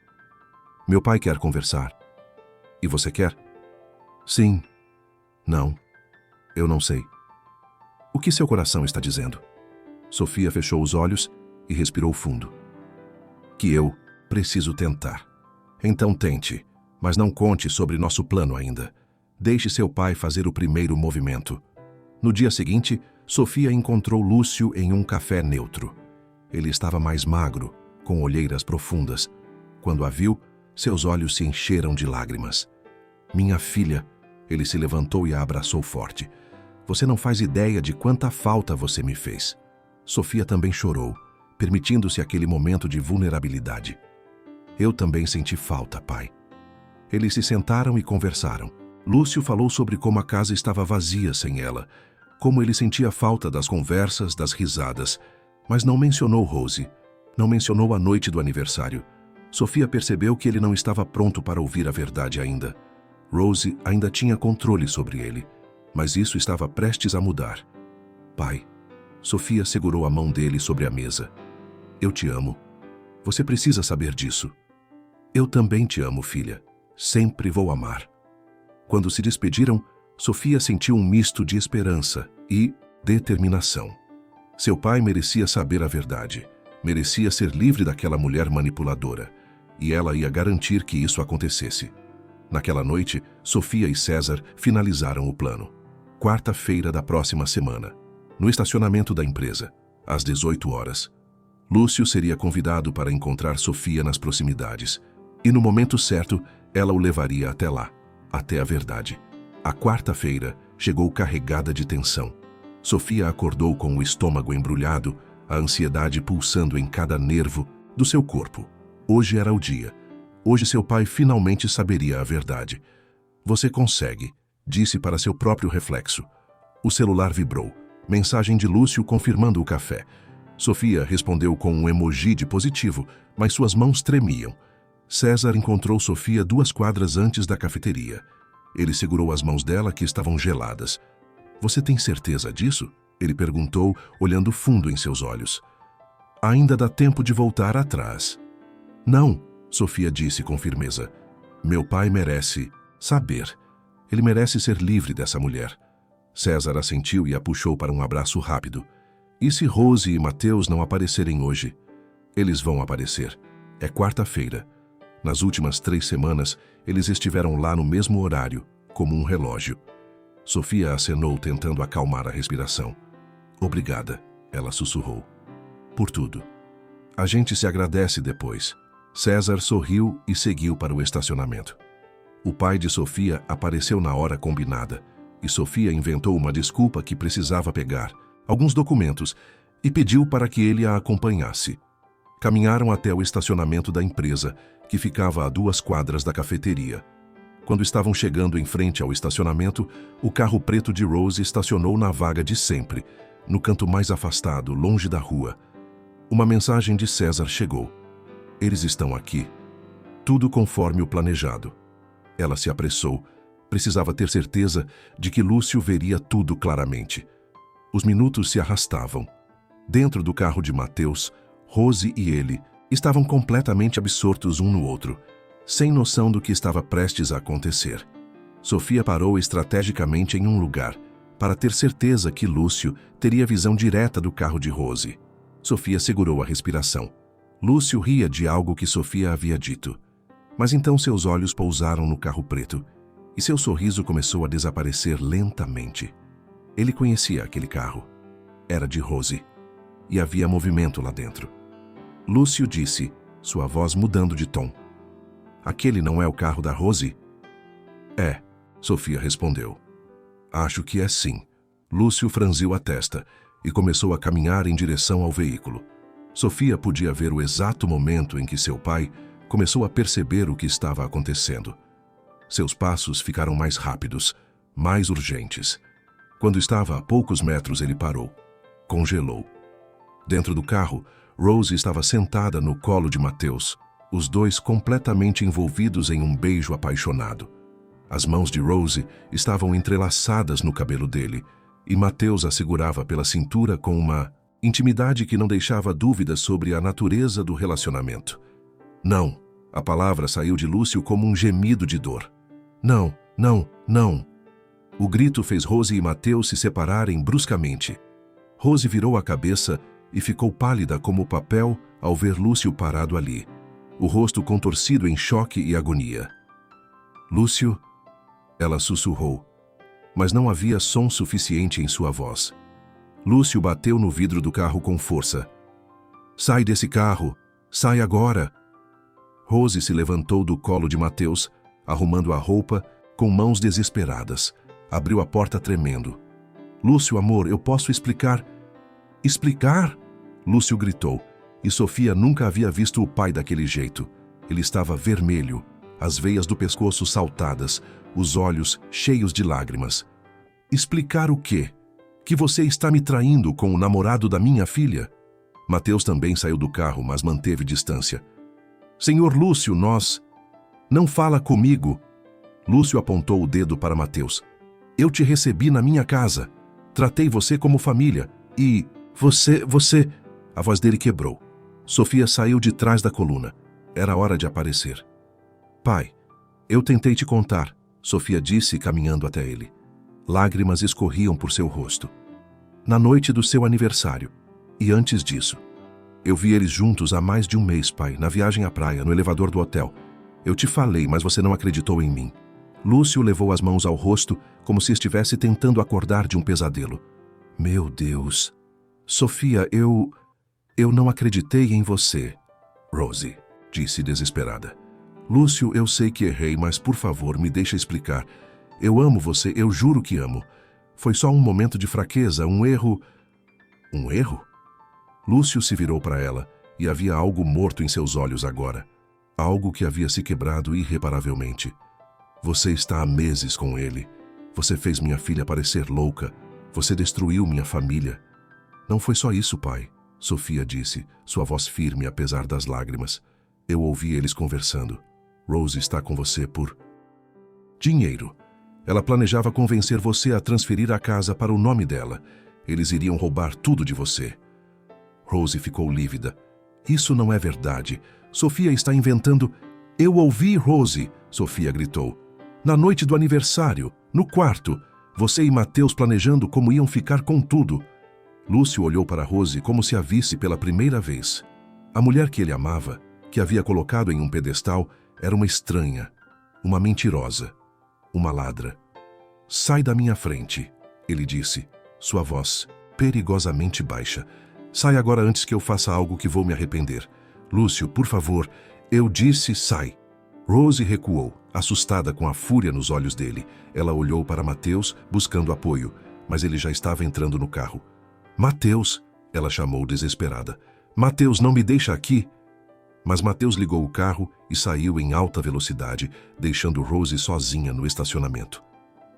Meu pai quer conversar. E você quer? Sim. Não. Eu não sei. O que seu coração está dizendo? Sofia fechou os olhos e respirou fundo. Que eu preciso tentar. Então tente, mas não conte sobre nosso plano ainda. Deixe seu pai fazer o primeiro movimento. No dia seguinte, Sofia encontrou Lúcio em um café neutro. Ele estava mais magro, com olheiras profundas. Quando a viu, seus olhos se encheram de lágrimas. Minha filha, ele se levantou e a abraçou forte. Você não faz ideia de quanta falta você me fez. Sofia também chorou, permitindo-se aquele momento de vulnerabilidade. Eu também senti falta, pai. Eles se sentaram e conversaram. Lúcio falou sobre como a casa estava vazia sem ela, como ele sentia falta das conversas, das risadas, mas não mencionou Rose, não mencionou a noite do aniversário. Sofia percebeu que ele não estava pronto para ouvir a verdade ainda. Rose ainda tinha controle sobre ele, mas isso estava prestes a mudar. Pai, Sofia segurou a mão dele sobre a mesa. Eu te amo. Você precisa saber disso. Eu também te amo, filha. Sempre vou amar. Quando se despediram, Sofia sentiu um misto de esperança e determinação. Seu pai merecia saber a verdade, merecia ser livre daquela mulher manipuladora, e ela ia garantir que isso acontecesse. Naquela noite, Sofia e César finalizaram o plano. Quarta-feira da próxima semana, no estacionamento da empresa, às 18 horas. Lúcio seria convidado para encontrar Sofia nas proximidades, e no momento certo, ela o levaria até lá, até a verdade. A quarta-feira chegou carregada de tensão. Sofia acordou com o estômago embrulhado, a ansiedade pulsando em cada nervo do seu corpo. Hoje era o dia. Hoje seu pai finalmente saberia a verdade. Você consegue, disse para seu próprio reflexo. O celular vibrou. Mensagem de Lúcio confirmando o café. Sofia respondeu com um emoji de positivo, mas suas mãos tremiam. César encontrou Sofia 2 quadras antes da cafeteria. Ele segurou as mãos dela que estavam geladas. Você tem certeza disso? Ele perguntou, olhando fundo em seus olhos. Ainda dá tempo de voltar atrás. Não, Sofia disse com firmeza. Meu pai merece saber. Ele merece ser livre dessa mulher. César assentiu e a puxou para um abraço rápido. E se Rose e Mateus não aparecerem hoje? Eles vão aparecer. É quarta-feira. Nas últimas 3 semanas, eles estiveram lá no mesmo horário, como um relógio. Sofia acenou tentando acalmar a respiração. Obrigada, ela sussurrou. Por tudo. A gente se agradece depois. César sorriu e seguiu para o estacionamento. O pai de Sofia apareceu na hora combinada, e Sofia inventou uma desculpa que precisava pegar alguns documentos e pediu para que ele a acompanhasse. Caminharam até o estacionamento da empresa, que ficava a 2 quadras da cafeteria. Quando estavam chegando em frente ao estacionamento, o carro preto de Rose estacionou na vaga de sempre, no canto mais afastado, longe da rua. Uma mensagem de César chegou. Eles estão aqui. Tudo conforme o planejado. Ela se apressou. Precisava ter certeza de que Lúcio veria tudo claramente. Os minutos se arrastavam. Dentro do carro de Mateus, Rose e ele estavam completamente absortos um no outro, sem noção do que estava prestes a acontecer. Sofia parou estrategicamente em um lugar, para ter certeza que Lúcio teria visão direta do carro de Rose. Sofia segurou a respiração. Lúcio ria de algo que Sofia havia dito. Mas então seus olhos pousaram no carro preto, e seu sorriso começou a desaparecer lentamente. Ele conhecia aquele carro. Era de Rose. E havia movimento lá dentro. Lúcio disse, sua voz mudando de tom. Aquele não é o carro da Rose? É, Sofia respondeu. Acho que é sim. Lúcio franziu a testa e começou a caminhar em direção ao veículo. Sofia podia ver o exato momento em que seu pai começou a perceber o que estava acontecendo. Seus passos ficaram mais rápidos, mais urgentes. Quando estava a poucos metros, ele parou. Congelou. Dentro do carro, Rose estava sentada no colo de Mateus, os dois completamente envolvidos em um beijo apaixonado. As mãos de Rose estavam entrelaçadas no cabelo dele, e Mateus a segurava pela cintura com uma intimidade que não deixava dúvidas sobre a natureza do relacionamento. Não, a palavra saiu de Lúcio como um gemido de dor. Não, não, não. O grito fez Rose e Mateus se separarem bruscamente. Rose virou a cabeça e ficou pálida como papel ao ver Lúcio parado ali, o rosto contorcido em choque e agonia. Lúcio, ela sussurrou, mas não havia som suficiente em sua voz. Lúcio bateu no vidro do carro com força. Sai desse carro! Sai agora! Rose se levantou do colo de Mateus, arrumando a roupa, com mãos desesperadas. Abriu a porta tremendo. Lúcio, amor, eu posso explicar. Explicar? Lúcio gritou, e Sofia nunca havia visto o pai daquele jeito. Ele estava vermelho, as veias do pescoço saltadas, os olhos cheios de lágrimas. Explicar o quê? Que você está me traindo com o namorado da minha filha? Mateus também saiu do carro, mas manteve distância. Senhor Lúcio, nós... Não fala comigo. Lúcio apontou o dedo para Mateus. Eu te recebi na minha casa. Tratei você como família. E... Você... A voz dele quebrou. Sofia saiu de trás da coluna. Era hora de aparecer. Pai, eu tentei te contar, Sofia disse caminhando até ele. Lágrimas escorriam por seu rosto. Na noite do seu aniversário. E antes disso. Eu vi eles juntos há mais de um mês, pai, na viagem à praia, no elevador do hotel. Eu te falei, mas você não acreditou em mim. Lúcio levou as mãos ao rosto, como se estivesse tentando acordar de um pesadelo. Meu Deus. Sofia, eu não acreditei em você. Rose, disse desesperada. Lúcio, eu sei que errei, mas por favor, me deixa explicar. Eu amo você, eu juro que amo. Foi só um momento de fraqueza, um erro... Um erro? Lúcio se virou para ela e havia algo morto em seus olhos agora. Algo que havia se quebrado irreparavelmente. Você está há meses com ele. Você fez minha filha parecer louca. Você destruiu minha família. Não foi só isso, pai, Sofia disse, sua voz firme apesar das lágrimas. Eu ouvi eles conversando. Rose está com você por... dinheiro. Ela planejava convencer você a transferir a casa para o nome dela. Eles iriam roubar tudo de você. Rose ficou lívida. Isso não é verdade. Sofia está inventando... Eu ouvi, Rose, Sofia gritou. Na noite do aniversário, no quarto, você e Mateus planejando como iam ficar com tudo. Lúcio olhou para Rose como se a visse pela primeira vez. A mulher que ele amava, que havia colocado em um pedestal, era uma estranha, uma mentirosa, uma ladra. Sai da minha frente, ele disse, sua voz perigosamente baixa. Sai agora antes que eu faça algo que vou me arrepender. Lúcio, por favor, eu disse sai. Rose recuou, assustada com a fúria nos olhos dele. Ela olhou para Mateus, buscando apoio, mas ele já estava entrando no carro. Mateus, ela chamou desesperada. Mateus, não me deixa aqui. Mas Mateus ligou o carro e saiu em alta velocidade, deixando Rose sozinha no estacionamento.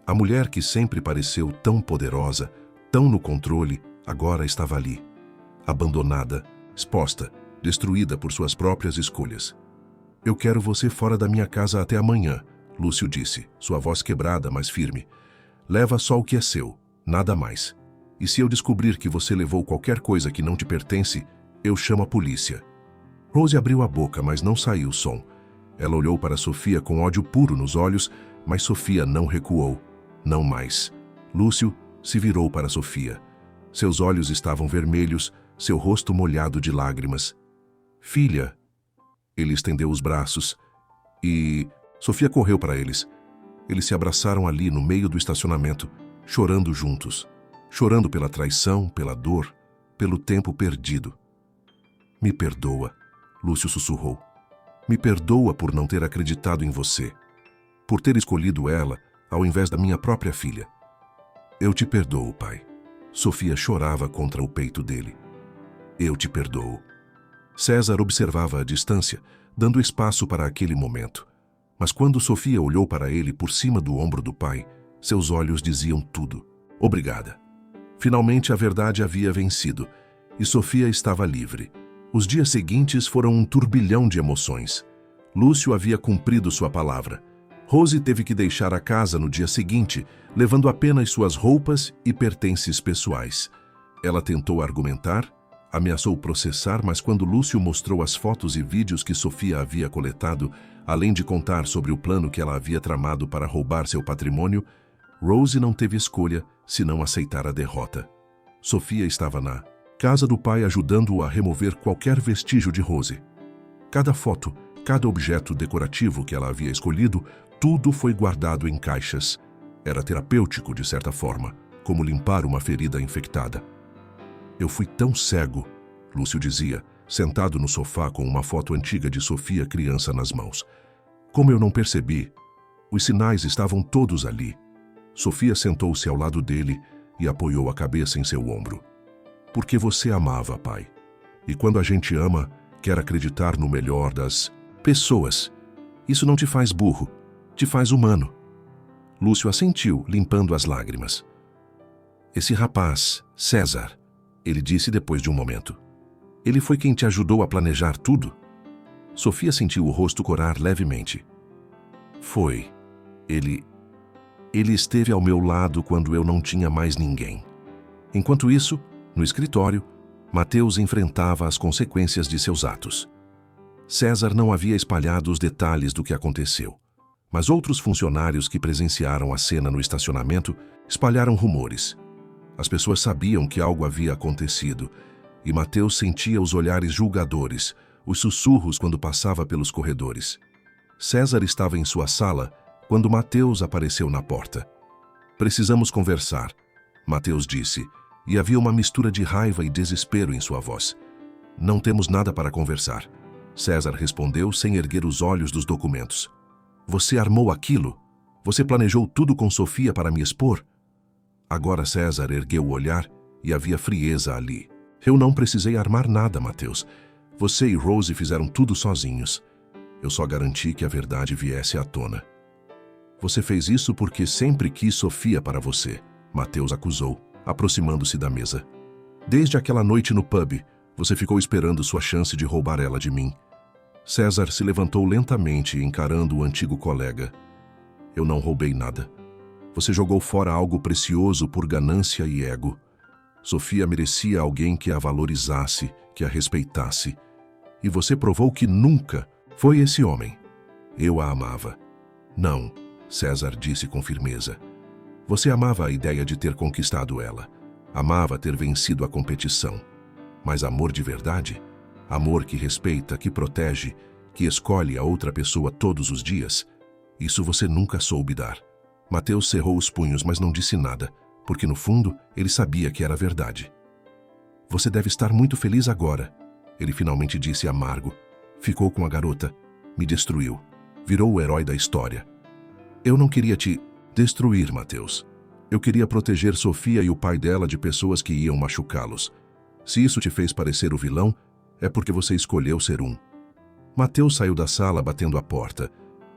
A mulher que sempre pareceu tão poderosa, tão no controle, agora estava ali. Abandonada, exposta, destruída por suas próprias escolhas. Eu quero você fora da minha casa até amanhã, Lúcio disse, sua voz quebrada, mas firme. Leva só o que é seu, nada mais. E se eu descobrir que você levou qualquer coisa que não te pertence, eu chamo a polícia. Rose abriu a boca, mas não saiu som. Ela olhou para Sofia com ódio puro nos olhos, Mas Sofia não recuou. Não mais. Lúcio se virou para Sofia. Seus olhos estavam vermelhos, seu rosto molhado de lágrimas. Filha. Ele estendeu os braços e Sofia correu para eles. Eles se abraçaram ali no meio do estacionamento, chorando juntos. Chorando pela traição, pela dor, pelo tempo perdido. Me perdoa, Lúcio sussurrou. Me perdoa por não ter acreditado em você. Por ter escolhido ela ao invés da minha própria filha. Eu te perdoo, pai. Sofia chorava contra o peito dele. Eu te perdoo. César observava à distância, dando espaço para aquele momento. Mas quando Sofia olhou para ele por cima do ombro do pai, seus olhos diziam tudo. Obrigada. Finalmente a verdade havia vencido, e Sofia estava livre. Os dias seguintes foram um turbilhão de emoções. Lúcio havia cumprido sua palavra. Rose teve que deixar a casa no dia seguinte, levando apenas suas roupas e pertences pessoais. Ela tentou argumentar, ameaçou processar, mas quando Lúcio mostrou as fotos e vídeos que Sofia havia coletado, além de contar sobre o plano que ela havia tramado para roubar seu patrimônio, Rose não teve escolha senão aceitar a derrota. Sofia estava na casa do pai ajudando-o a remover qualquer vestígio de Rose. Cada foto, cada objeto decorativo que ela havia escolhido, tudo foi guardado em caixas. Era terapêutico, de certa forma, como limpar uma ferida infectada. Eu fui tão cego, Lúcio dizia, sentado no sofá com uma foto antiga de Sofia criança nas mãos. Como eu não percebi? Os sinais estavam todos ali. Sofia sentou-se ao lado dele e apoiou a cabeça em seu ombro. Porque você amava, pai. E quando a gente ama, quer acreditar no melhor das pessoas. Isso não te faz burro, te faz humano. Lúcio assentiu, limpando as lágrimas. Esse rapaz, César, ele disse depois de um momento. Ele foi quem te ajudou a planejar tudo? Sofia sentiu o rosto corar levemente. Foi. Ele esteve ao meu lado quando eu não tinha mais ninguém. Enquanto isso, no escritório, Mateus enfrentava as consequências de seus atos. César não havia espalhado os detalhes do que aconteceu, mas outros funcionários que presenciaram a cena no estacionamento espalharam rumores. As pessoas sabiam que algo havia acontecido, e Mateus sentia os olhares julgadores, os sussurros quando passava pelos corredores. César estava em sua sala quando Mateus apareceu na porta. Precisamos conversar, Mateus disse, e havia uma mistura de raiva e desespero em sua voz. Não temos nada para conversar, César respondeu sem erguer os olhos dos documentos. Você armou aquilo? Você planejou tudo com Sofia para me expor? Agora César ergueu o olhar e havia frieza ali. Eu não precisei armar nada, Mateus. Você e Rose fizeram tudo sozinhos. Eu só garanti que a verdade viesse à tona. Você fez isso porque sempre quis Sofia para você, Mateus acusou, aproximando-se da mesa. Desde aquela noite no pub, você ficou esperando sua chance de roubar ela de mim. César se levantou lentamente, encarando o antigo colega. Eu não roubei nada. Você jogou fora algo precioso por ganância e ego. Sofia merecia alguém que a valorizasse, que a respeitasse. E você provou que nunca foi esse homem. Eu a amava. Não, César disse com firmeza. Você amava a ideia de ter conquistado ela. Amava ter vencido a competição. Mas amor de verdade? Amor que respeita, que protege, que escolhe a outra pessoa todos os dias? Isso você nunca soube dar. Mateus cerrou os punhos, mas não disse nada, porque no fundo ele sabia que era verdade. Você deve estar muito feliz agora, ele finalmente disse amargo. Ficou com a garota, me destruiu, virou o herói da história. Eu não queria te destruir, Mateus. Eu queria proteger Sofia e o pai dela de pessoas que iam machucá-los. Se isso te fez parecer o vilão, é porque você escolheu ser um. Mateus saiu da sala batendo a porta.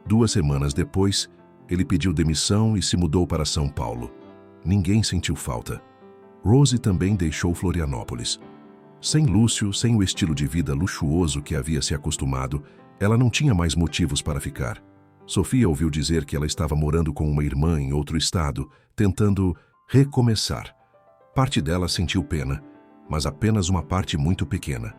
2 semanas depois, ele pediu demissão e se mudou para São Paulo. Ninguém sentiu falta. Rose também deixou Florianópolis. Sem Lúcio, sem o estilo de vida luxuoso que havia se acostumado, ela não tinha mais motivos para ficar. Sofia ouviu dizer que ela estava morando com uma irmã em outro estado, tentando recomeçar. Parte dela sentiu pena, mas apenas uma parte muito pequena.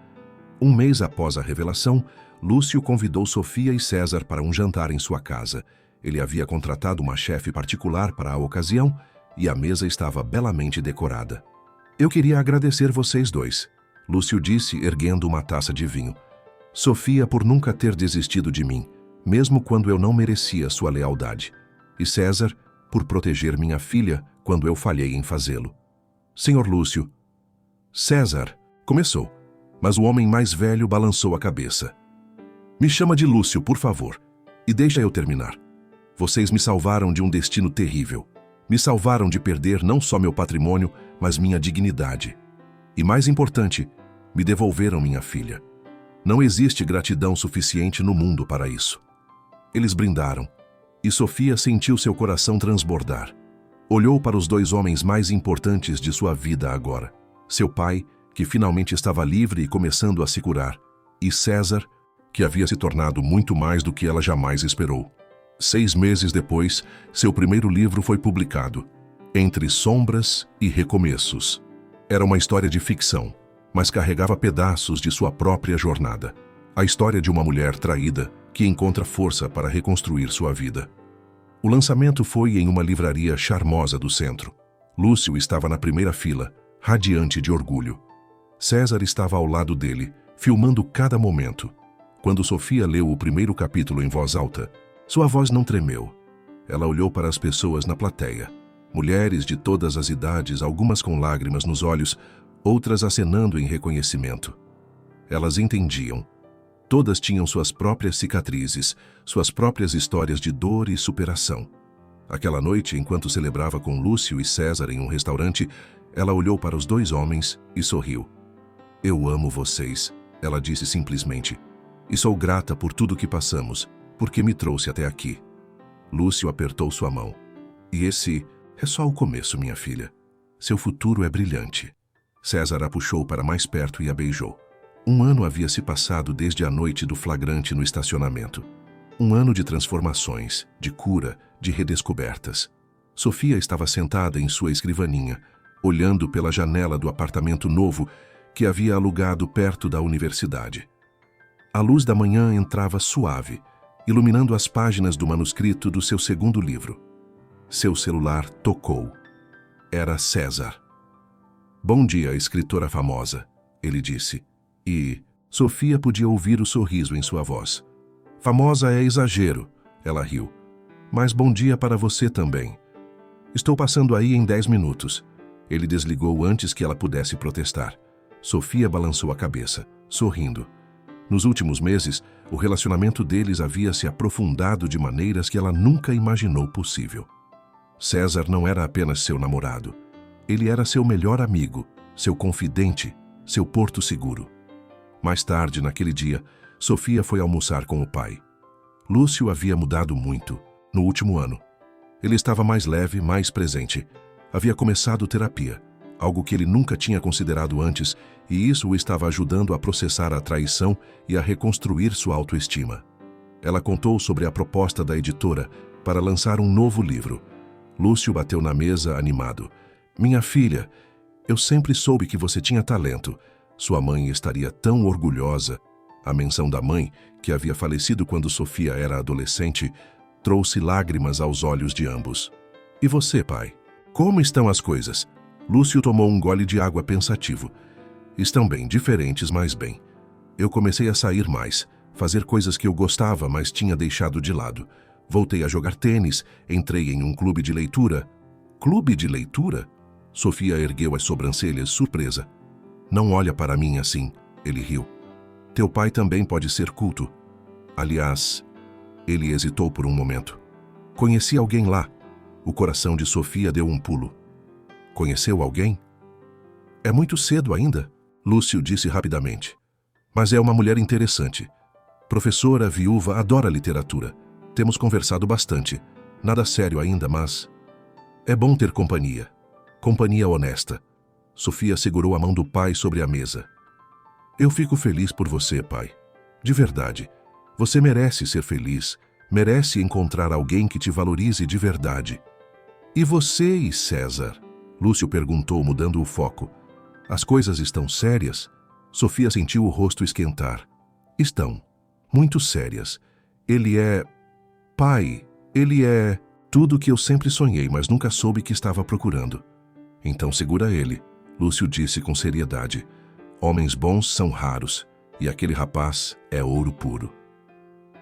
1 mês após a revelação, Lúcio convidou Sofia e César para um jantar em sua casa. Ele havia contratado uma chefe particular para a ocasião e a mesa estava belamente decorada. Eu queria agradecer vocês dois, Lúcio disse, erguendo uma taça de vinho. Sofia por nunca ter desistido de mim, mesmo quando eu não merecia sua lealdade. E César por proteger minha filha quando eu falhei em fazê-lo. Senhor Lúcio. César começou, mas o homem mais velho balançou a cabeça. Me chama de Lúcio, por favor, e deixa eu terminar. Vocês me salvaram de um destino terrível. Me salvaram de perder não só meu patrimônio, mas minha dignidade. E mais importante, me devolveram minha filha. Não existe gratidão suficiente no mundo para isso. Eles brindaram, e Sofia sentiu seu coração transbordar. Olhou para os dois homens mais importantes de sua vida agora. Seu pai, que finalmente estava livre e começando a se curar, e César, que havia se tornado muito mais do que ela jamais esperou. 6 meses depois, seu primeiro livro foi publicado, Entre Sombras e Recomeços. Era uma história de ficção, mas carregava pedaços de sua própria jornada. A história de uma mulher traída que encontra força para reconstruir sua vida. O lançamento foi em uma livraria charmosa do centro. Lúcio estava na primeira fila, radiante de orgulho. César estava ao lado dele, filmando cada momento. Quando Sofia leu o primeiro capítulo em voz alta, sua voz não tremeu. Ela olhou para as pessoas na plateia. Mulheres de todas as idades, algumas com lágrimas nos olhos, outras acenando em reconhecimento. Elas entendiam. Todas tinham suas próprias cicatrizes, suas próprias histórias de dor e superação. Aquela noite, enquanto celebrava com Lúcio e César em um restaurante, ela olhou para os dois homens e sorriu. Eu amo vocês, ela disse simplesmente. E sou grata por tudo que passamos, porque me trouxe até aqui. Lúcio apertou sua mão. E esse é só o começo, minha filha. Seu futuro é brilhante. César a puxou para mais perto e a beijou. 1 ano havia se passado desde a noite do flagrante no estacionamento. 1 ano de transformações, de cura, de redescobertas. Sofia estava sentada em sua escrivaninha, olhando pela janela do apartamento novo que havia alugado perto da universidade. A luz da manhã entrava suave, iluminando as páginas do manuscrito do seu segundo livro. Seu celular tocou. Era César. Bom dia, escritora famosa, ele disse. E Sofia podia ouvir o sorriso em sua voz. Famosa é exagero, ela riu. Mas bom dia para você também. Estou passando aí em 10 minutos. Ele desligou antes que ela pudesse protestar. Sofia balançou a cabeça, sorrindo. Nos últimos meses, o relacionamento deles havia se aprofundado de maneiras que ela nunca imaginou possível. César não era apenas seu namorado. Ele era seu melhor amigo, seu confidente, seu porto seguro. Mais tarde, naquele dia, Sofia foi almoçar com o pai. Lúcio havia mudado muito, no último ano. Ele estava mais leve, mais presente. Havia começado terapia, algo que ele nunca tinha considerado antes, e isso o estava ajudando a processar a traição e a reconstruir sua autoestima. Ela contou sobre a proposta da editora para lançar um novo livro. Lúcio bateu na mesa, animado. Minha filha, eu sempre soube que você tinha talento. Sua mãe estaria tão orgulhosa. A menção da mãe, que havia falecido quando Sofia era adolescente, trouxe lágrimas aos olhos de ambos. E você, pai? Como estão as coisas? Lúcio tomou um gole de água pensativo. Estão bem, diferentes, mas bem. Eu comecei a sair mais, fazer coisas que eu gostava, mas tinha deixado de lado. Voltei a jogar tênis, entrei em um clube de leitura. Clube de leitura? Sofia ergueu as sobrancelhas, surpresa. Não olha para mim assim, ele riu. Teu pai também pode ser culto. Aliás, ele hesitou por um momento. Conheci alguém lá. O coração de Sofia deu um pulo. Conheceu alguém? É muito cedo ainda, Lúcio disse rapidamente. Mas é uma mulher interessante. Professora, viúva, adora literatura. Temos conversado bastante. Nada sério ainda, mas... É bom ter companhia. Companhia honesta. Sofia segurou a mão do pai sobre a mesa. Eu fico feliz por você, pai. De verdade. Você merece ser feliz. Merece encontrar alguém que te valorize de verdade. E você e César? Lúcio perguntou, mudando o foco. As coisas estão sérias? Sofia sentiu o rosto esquentar. Estão. Muito sérias. Ele é... pai. Ele é tudo o que eu sempre sonhei, mas nunca soube que estava procurando. Então segura ele, Lúcio disse com seriedade. Homens bons são raros, e aquele rapaz é ouro puro.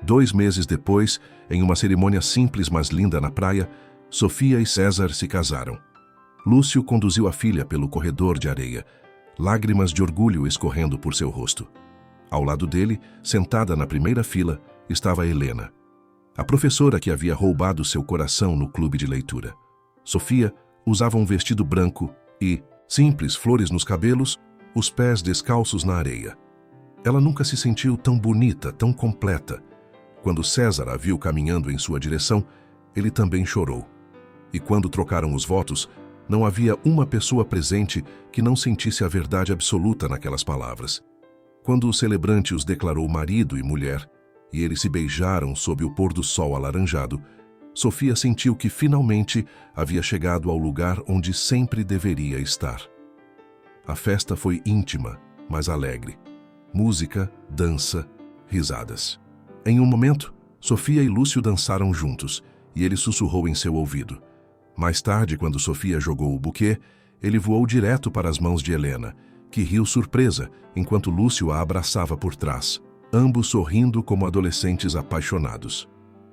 2 meses depois, em uma cerimônia simples mas linda na praia, Sofia e César se casaram. Lúcio conduziu a filha pelo corredor de areia, lágrimas de orgulho escorrendo por seu rosto. Ao lado dele, sentada na primeira fila, estava Helena, a professora que havia roubado seu coração no clube de leitura. Sofia usava um vestido branco e, simples flores nos cabelos, os pés descalços na areia. Ela nunca se sentiu tão bonita, tão completa. Quando César a viu caminhando em sua direção, ele também chorou. E quando trocaram os votos, não havia uma pessoa presente que não sentisse a verdade absoluta naquelas palavras. Quando o celebrante os declarou marido e mulher, e eles se beijaram sob o pôr do sol alaranjado, Sofia sentiu que finalmente havia chegado ao lugar onde sempre deveria estar. A festa foi íntima, mas alegre. Música, dança, risadas. Em um momento, Sofia e Lúcio dançaram juntos, e ele sussurrou em seu ouvido. Mais tarde, quando Sofia jogou o buquê, ele voou direto para as mãos de Helena, que riu surpresa enquanto Lúcio a abraçava por trás, ambos sorrindo como adolescentes apaixonados.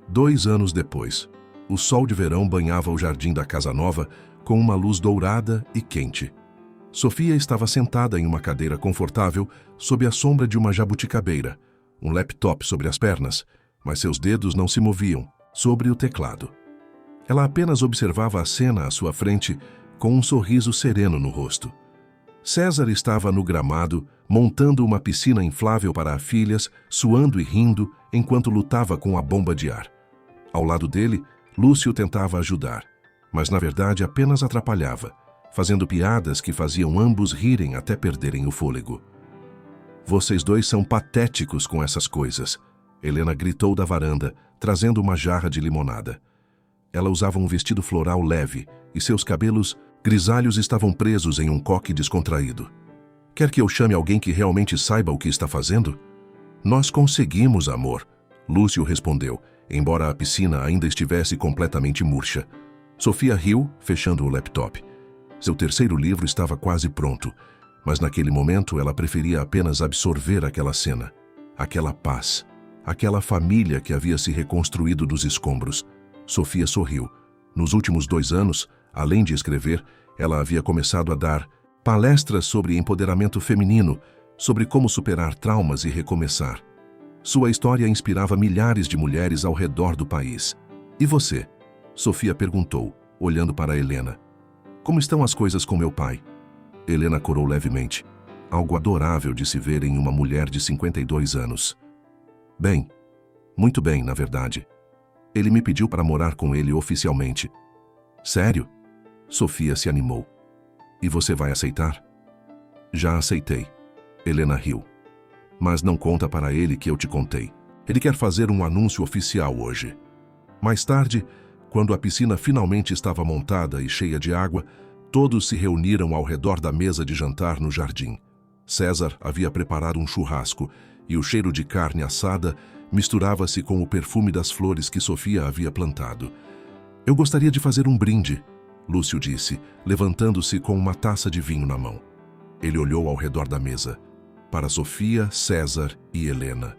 2 anos depois, o sol de verão banhava o jardim da casa nova com uma luz dourada e quente. Sofia estava sentada em uma cadeira confortável sob a sombra de uma jabuticabeira, um laptop sobre as pernas, mas seus dedos não se moviam sobre o teclado. Ela apenas observava a cena à sua frente com um sorriso sereno no rosto. César estava no gramado, montando uma piscina inflável para filhas, suando e rindo enquanto lutava com a bomba de ar. Ao lado dele, Lúcio tentava ajudar, mas na verdade apenas atrapalhava, fazendo piadas que faziam ambos rirem até perderem o fôlego. Vocês dois são patéticos com essas coisas, Helena gritou da varanda, trazendo uma jarra de limonada. Ela usava um vestido floral leve e seus cabelos grisalhos estavam presos em um coque descontraído. Quer que eu chame alguém que realmente saiba o que está fazendo? Nós conseguimos, amor, Lúcio respondeu, embora a piscina ainda estivesse completamente murcha. Sofia riu, fechando o laptop. Seu terceiro livro estava quase pronto, mas naquele momento ela preferia apenas absorver aquela cena, aquela paz, aquela família que havia se reconstruído dos escombros. Sofia sorriu. Nos últimos 2 anos, além de escrever, ela havia começado a dar palestras sobre empoderamento feminino, sobre como superar traumas e recomeçar. Sua história inspirava milhares de mulheres ao redor do país. E você? Sofia perguntou, olhando para Helena. Como estão as coisas com meu pai? Helena corou levemente. Algo adorável de se ver em uma mulher de 52 anos. Bem, muito bem, na verdade. Ele me pediu para morar com ele oficialmente. Sério? Sofia se animou. E você vai aceitar? Já aceitei. Helena riu. Mas não conta para ele que eu te contei. Ele quer fazer um anúncio oficial hoje. Mais tarde, quando a piscina finalmente estava montada e cheia de água, todos se reuniram ao redor da mesa de jantar no jardim. César havia preparado um churrasco e o cheiro de carne assada misturava-se com o perfume das flores que Sofia havia plantado. Eu gostaria de fazer um brinde, Lúcio disse, levantando-se com uma taça de vinho na mão. Ele olhou ao redor da mesa, para Sofia, César e Helena.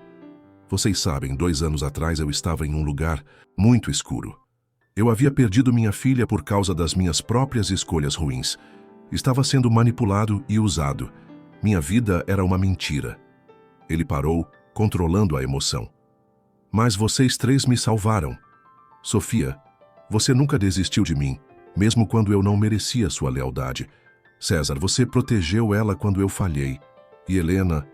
Vocês sabem, 2 anos atrás eu estava em um lugar muito escuro. Eu havia perdido minha filha por causa das minhas próprias escolhas ruins. Estava sendo manipulado e usado. Minha vida era uma mentira. Ele parou, controlando a emoção. Mas vocês 3 me salvaram. Sofia, você nunca desistiu de mim, mesmo quando eu não merecia sua lealdade. César, você protegeu ela quando eu falhei. E Helena...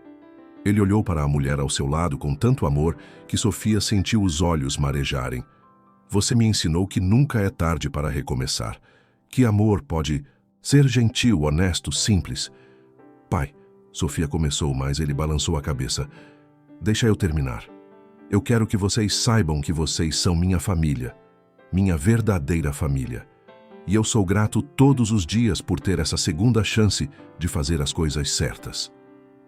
Ele olhou para a mulher ao seu lado com tanto amor que Sofia sentiu os olhos marejarem. Você me ensinou que nunca é tarde para recomeçar. Que amor pode ser gentil, honesto, simples. Pai, Sofia começou, mas ele balançou a cabeça. Deixa eu terminar. Eu quero que vocês saibam que vocês são minha família. Minha verdadeira família. E eu sou grato todos os dias por ter essa segunda chance de fazer as coisas certas.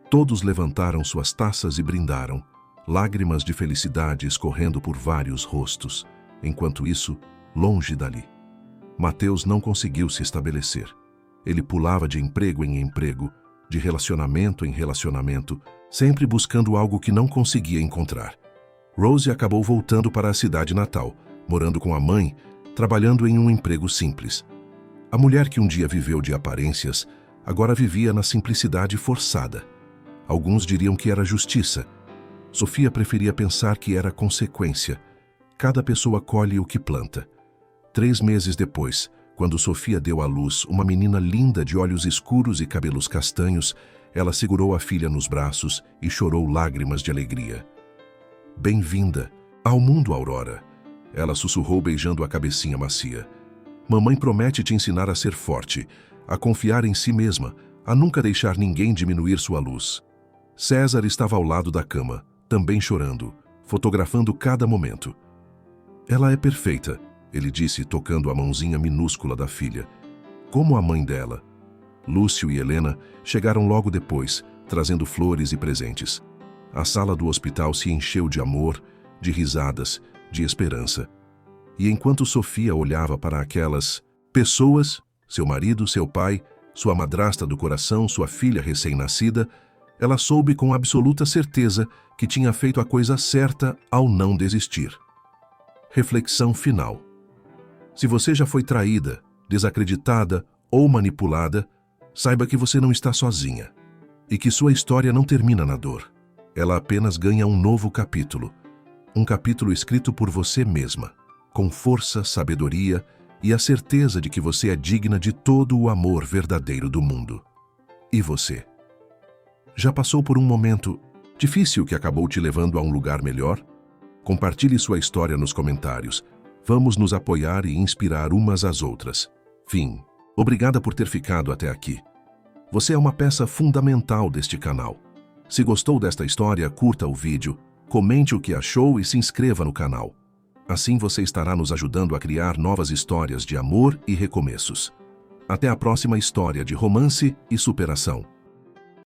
Todos levantaram suas taças e brindaram, lágrimas de felicidade escorrendo por vários rostos. Enquanto isso, longe dali, Mateus não conseguiu se estabelecer. Ele pulava de emprego em emprego, de relacionamento em relacionamento, sempre buscando algo que não conseguia encontrar. Rose acabou voltando para a cidade natal, morando com a mãe, trabalhando em um emprego simples. A mulher que um dia viveu de aparências, agora vivia na simplicidade forçada. Alguns diriam que era justiça. Sofia preferia pensar que era consequência. Cada pessoa colhe o que planta. 3 meses depois, quando Sofia deu à luz uma menina linda de olhos escuros e cabelos castanhos, ela segurou a filha nos braços e chorou lágrimas de alegria. "Bem-vinda ao mundo, Aurora", ela sussurrou beijando a cabecinha macia. "Mamãe promete te ensinar a ser forte, a confiar em si mesma, a nunca deixar ninguém diminuir sua luz." César estava ao lado da cama, também chorando, fotografando cada momento. "Ela é perfeita", ele disse, tocando a mãozinha minúscula da filha. "Como a mãe dela." Lúcio e Helena chegaram logo depois, trazendo flores e presentes. A sala do hospital se encheu de amor, de risadas, de esperança. E enquanto Sofia olhava para aquelas pessoas, seu marido, seu pai, sua madrasta do coração, sua filha recém-nascida, ela soube com absoluta certeza que tinha feito a coisa certa ao não desistir. Reflexão final. Se você já foi traída, desacreditada ou manipulada, saiba que você não está sozinha e que sua história não termina na dor. Ela apenas ganha um novo capítulo, um capítulo escrito por você mesma, com força, sabedoria e a certeza de que você é digna de todo o amor verdadeiro do mundo. E você? Já passou por um momento difícil que acabou te levando a um lugar melhor? Compartilhe sua história nos comentários. Vamos nos apoiar e inspirar umas às outras. Fim. Obrigada por ter ficado até aqui. Você é uma peça fundamental deste canal. Se gostou desta história, curta o vídeo, comente o que achou e se inscreva no canal. Assim você estará nos ajudando a criar novas histórias de amor e recomeços. Até a próxima história de romance e superação.